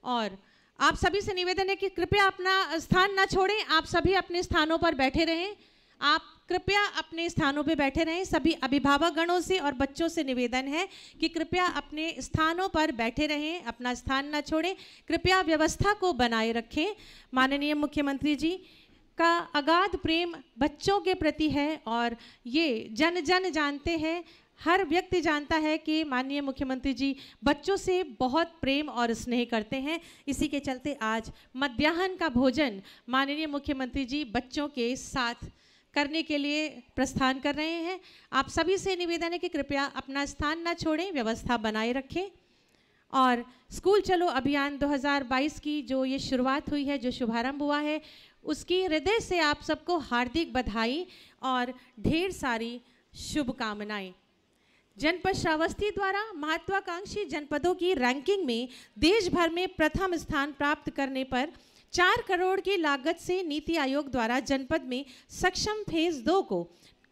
और आप सभी से निवेदन है कि कृपया अपना स्थान न छोड़ें। आप सभी अपने स्थानों पर बैठे रहें। आप कृपया अपने स्थानों पर बैठे रहें। सभी अभिभावक गणों से और बच्चों से निवेदन है कि कृपया अपने स्थानों पर बैठे रहें, अपना स्थान न छोड़ें। कृपया व्यवस्था को बनाए रखें। माननीय मुख्यमंत्री जी का अगाध प्रेम बच्चों के प्रति है और ये जन जन जानते हैं, हर व्यक्ति जानता है कि माननीय मुख्यमंत्री जी बच्चों से बहुत प्रेम और स्नेह करते हैं। इसी के चलते आज मध्याह्न का भोजन माननीय मुख्यमंत्री जी बच्चों के साथ करने के लिए प्रस्थान कर रहे हैं। आप सभी से निवेदन है कि कृपया अपना स्थान न छोड़ें, व्यवस्था बनाए रखें। और स्कूल चलो अभियान 2022 की जो ये शुरुआत हुई है, जो शुभारंभ हुआ है, उसकी हृदय से आप सबको हार्दिक बधाई और ढेर सारी शुभकामनाएं। जनपद श्रावस्ती द्वारा महत्वाकांक्षी जनपदों की रैंकिंग में देश भर में प्रथम स्थान प्राप्त करने पर 4 करोड़ की लागत से नीति आयोग द्वारा जनपद में सक्षम फेज 2 को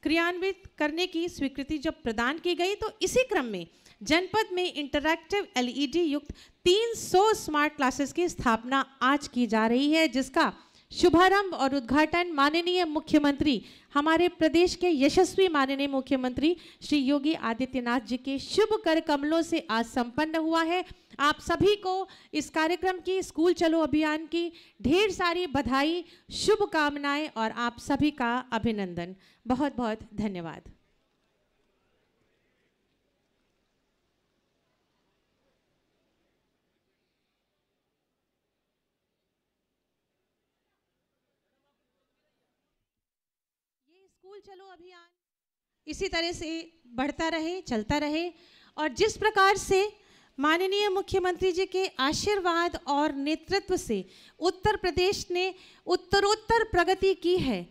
क्रियान्वित करने की स्वीकृति जब प्रदान की गई, तो इसी क्रम में जनपद में इंटरैक्टिव LED युक्त 300 स्मार्ट क्लासेस की स्थापना आज की जा रही है, जिसका शुभारंभ और उद्घाटन माननीय मुख्यमंत्री, हमारे प्रदेश के यशस्वी माननीय मुख्यमंत्री श्री योगी आदित्यनाथ जी के शुभ कर कमलों से आज संपन्न हुआ है। आप सभी को इस कार्यक्रम की, स्कूल चलो अभियान की ढेर सारी बधाई, शुभकामनाएं और आप सभी का अभिनंदन। बहुत बहुत धन्यवाद। स्कूल चलो अभियान इसी तरह से बढ़ता रहे, चलता रहे और जिस प्रकार से माननीय मुख्यमंत्री जी के आशीर्वाद और नेतृत्व से उत्तर प्रदेश ने उत्तरोत्तर प्रगति की है,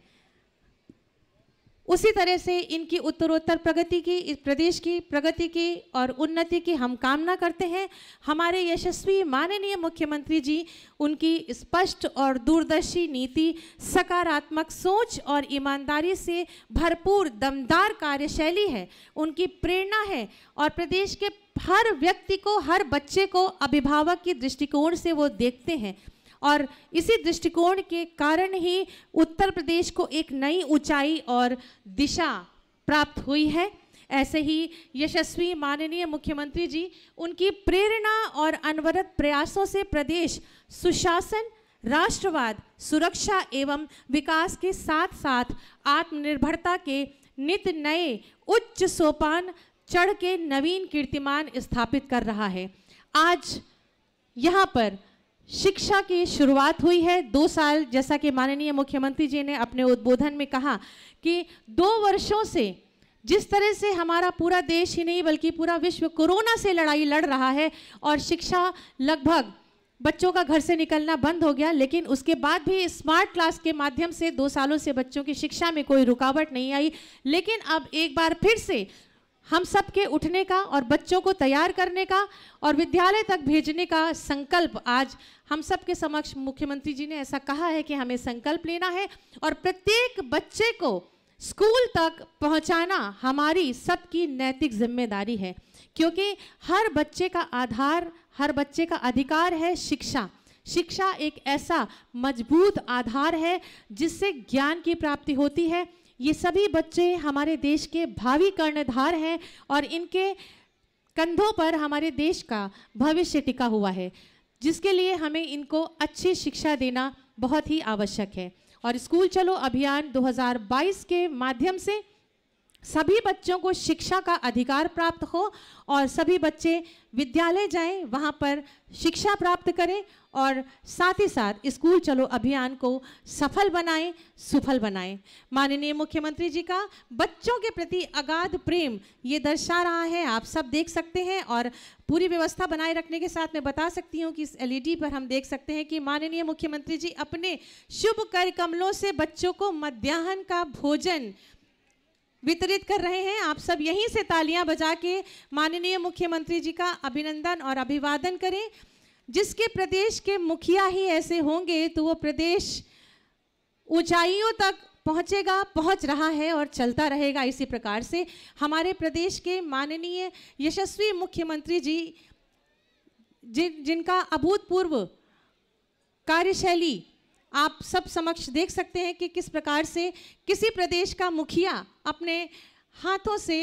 उसी तरह से इनकी उत्तरोत्तर प्रगति की, इस प्रदेश की प्रगति की और उन्नति की हम कामना करते हैं। हमारे यशस्वी माननीय मुख्यमंत्री जी, उनकी स्पष्ट और दूरदर्शी नीति, सकारात्मक सोच और ईमानदारी से भरपूर दमदार कार्यशैली है, उनकी प्रेरणा है और प्रदेश के हर व्यक्ति को, हर बच्चे को अभिभावक की दृष्टिकोण से वो देखते हैं और इसी दृष्टिकोण के कारण ही उत्तर प्रदेश को एक नई ऊंचाई और दिशा प्राप्त हुई है। ऐसे ही यशस्वी माननीय मुख्यमंत्री जी, उनकी प्रेरणा और अनवरत प्रयासों से प्रदेश सुशासन, राष्ट्रवाद, सुरक्षा एवं विकास के साथ साथ आत्मनिर्भरता के नित नए उच्च सोपान चढ़ के नवीन कीर्तिमान स्थापित कर रहा है। आज यहाँ पर शिक्षा की शुरुआत हुई है। 2 साल, जैसा कि माननीय मुख्यमंत्री जी ने अपने उद्बोधन में कहा कि 2 वर्षों से जिस तरह से हमारा पूरा देश ही नहीं बल्कि पूरा विश्व कोरोना से लड़ाई लड़ रहा है और शिक्षा लगभग बच्चों का घर से निकलना बंद हो गया, लेकिन उसके बाद भी स्मार्ट क्लास के माध्यम से 2 सालों से बच्चों की शिक्षा में कोई रुकावट नहीं आई। लेकिन अब एक बार फिर से हम सब के उठने का और बच्चों को तैयार करने का और विद्यालय तक भेजने का संकल्प आज हम सब के समक्ष मुख्यमंत्री जी ने ऐसा कहा है कि हमें संकल्प लेना है और प्रत्येक बच्चे को स्कूल तक पहुंचाना हमारी सबकी नैतिक जिम्मेदारी है, क्योंकि हर बच्चे का आधार, हर बच्चे का अधिकार है शिक्षा। शिक्षा एक ऐसा मजबूत आधार है जिससे ज्ञान की प्राप्ति होती है। ये सभी बच्चे हमारे देश के भावी कर्णधार हैं और इनके कंधों पर हमारे देश का भविष्य टिका हुआ है, जिसके लिए हमें इनको अच्छी शिक्षा देना बहुत ही आवश्यक है। और स्कूल चलो अभियान 2022 के माध्यम से सभी बच्चों को शिक्षा का अधिकार प्राप्त हो और सभी बच्चे विद्यालय जाएं, वहां पर शिक्षा प्राप्त करें और साथ ही साथ स्कूल चलो अभियान को सफल बनाएं, सुफल बनाएं। माननीय मुख्यमंत्री जी का बच्चों के प्रति अगाध प्रेम ये दर्शा रहा है, आप सब देख सकते हैं। और पूरी व्यवस्था बनाए रखने के साथ मैं बता सकती हूँ कि इस LED पर हम देख सकते हैं कि माननीय मुख्यमंत्री जी अपने शुभ कर कमलों से बच्चों को मध्याह्न का भोजन वितरित कर रहे हैं। आप सब यहीं से तालियां बजा के माननीय मुख्यमंत्री जी का अभिनंदन और अभिवादन करें। जिसके प्रदेश के मुखिया ही ऐसे होंगे तो वो प्रदेश ऊंचाइयों तक पहुंचेगा, पहुंच रहा है और चलता रहेगा। इसी प्रकार से हमारे प्रदेश के माननीय यशस्वी मुख्यमंत्री जी जिनका अभूतपूर्व कार्यशैली आप सब समक्ष देख सकते हैं कि किस प्रकार से किसी प्रदेश का मुखिया अपने हाथों से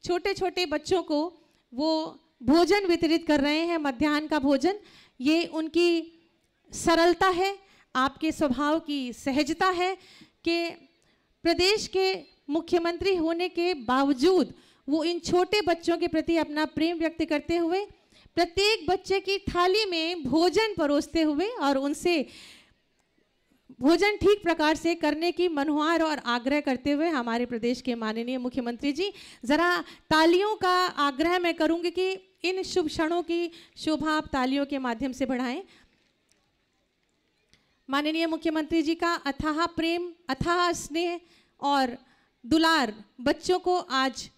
छोटे छोटे बच्चों को वो भोजन वितरित कर रहे हैं, मध्याह्न का भोजन। ये उनकी सरलता है, आपके स्वभाव की सहजता है कि प्रदेश के मुख्यमंत्री होने के बावजूद वो इन छोटे बच्चों के प्रति अपना प्रेम व्यक्त करते हुए प्रत्येक बच्चे की थाली में भोजन परोसते हुए और उनसे भोजन ठीक प्रकार से करने की मनुहार और आग्रह करते हुए हमारे प्रदेश के माननीय मुख्यमंत्री जी, जरा तालियों का आग्रह मैं करूंगी कि इन शुभ क्षणों की शोभा आप तालियों के माध्यम से बढ़ाएं। माननीय मुख्यमंत्री जी का अथाह प्रेम, अथाह स्नेह और दुलार बच्चों को आज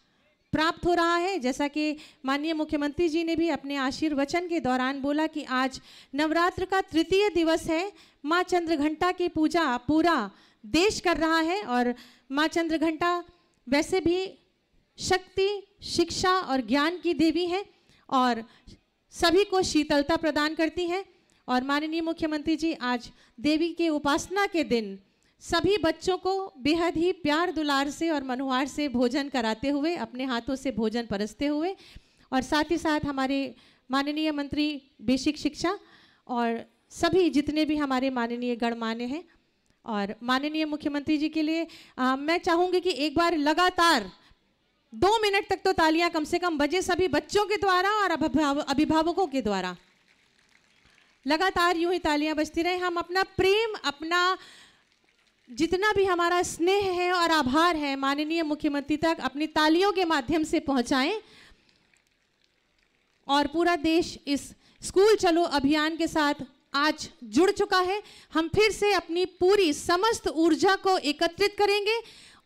प्राप्त हो रहा है। जैसा कि माननीय मुख्यमंत्री जी ने भी अपने आशीर्वचन के दौरान बोला कि आज नवरात्र का तृतीय दिवस है, माँ चंद्रघंटा की पूजा पूरा देश कर रहा है और माँ चंद्रघंटा वैसे भी शक्ति, शिक्षा और ज्ञान की देवी है और सभी को शीतलता प्रदान करती है। और माननीय मुख्यमंत्री जी आज देवी के उपासना के दिन सभी बच्चों को बेहद ही प्यार दुलार से और मनुहार से भोजन कराते हुए, अपने हाथों से भोजन परसते हुए और साथ ही साथ हमारे माननीय मंत्री बेसिक शिक्षा और सभी जितने भी हमारे माननीय गणमान्य हैं और माननीय मुख्यमंत्री जी के लिए मैं चाहूँगी कि एक बार लगातार 2 मिनट तक तो तालियां कम से कम बजे सभी बच्चों के द्वारा और अभिभावकों के द्वारा। लगातार यूं ही तालियां बजती रहे। हम अपना प्रेम, अपना जितना भी हमारा स्नेह है और आभार है माननीय मुख्यमंत्री तक अपनी तालियों के माध्यम से पहुंचाएं और पूरा देश इस स्कूल चलो अभियान के साथ आज जुड़ चुका है। हम फिर से अपनी पूरी समस्त ऊर्जा को एकत्रित करेंगे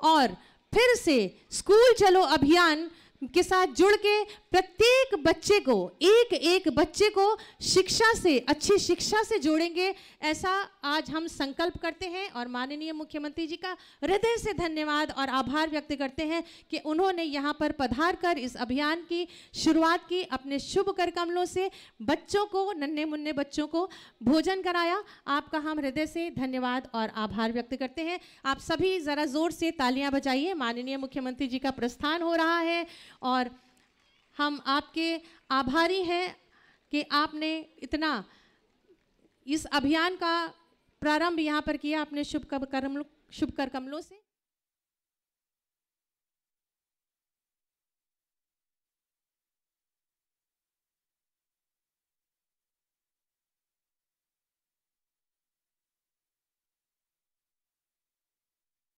और फिर से स्कूल चलो अभियान के साथ जुड़ के प्रत्येक बच्चे को, एक एक बच्चे को शिक्षा से, अच्छी शिक्षा से जोड़ेंगे, ऐसा आज हम संकल्प करते हैं। और माननीय मुख्यमंत्री जी का हृदय से धन्यवाद और आभार व्यक्त करते हैं कि उन्होंने यहाँ पर पधार कर इस अभियान की शुरुआत की, अपने शुभ कर कमलों से बच्चों को, नन्हे मुन्ने बच्चों को भोजन कराया। आपका हम हृदय से धन्यवाद और आभार व्यक्त करते हैं। आप सभी ज़रा ज़ोर से तालियां बजाइए। माननीय मुख्यमंत्री जी का प्रस्थान हो रहा है और हम आपके आभारी हैं कि आपने इतना इस अभियान का प्रारंभ यहाँ पर किया अपने शुभ कर कमलों से।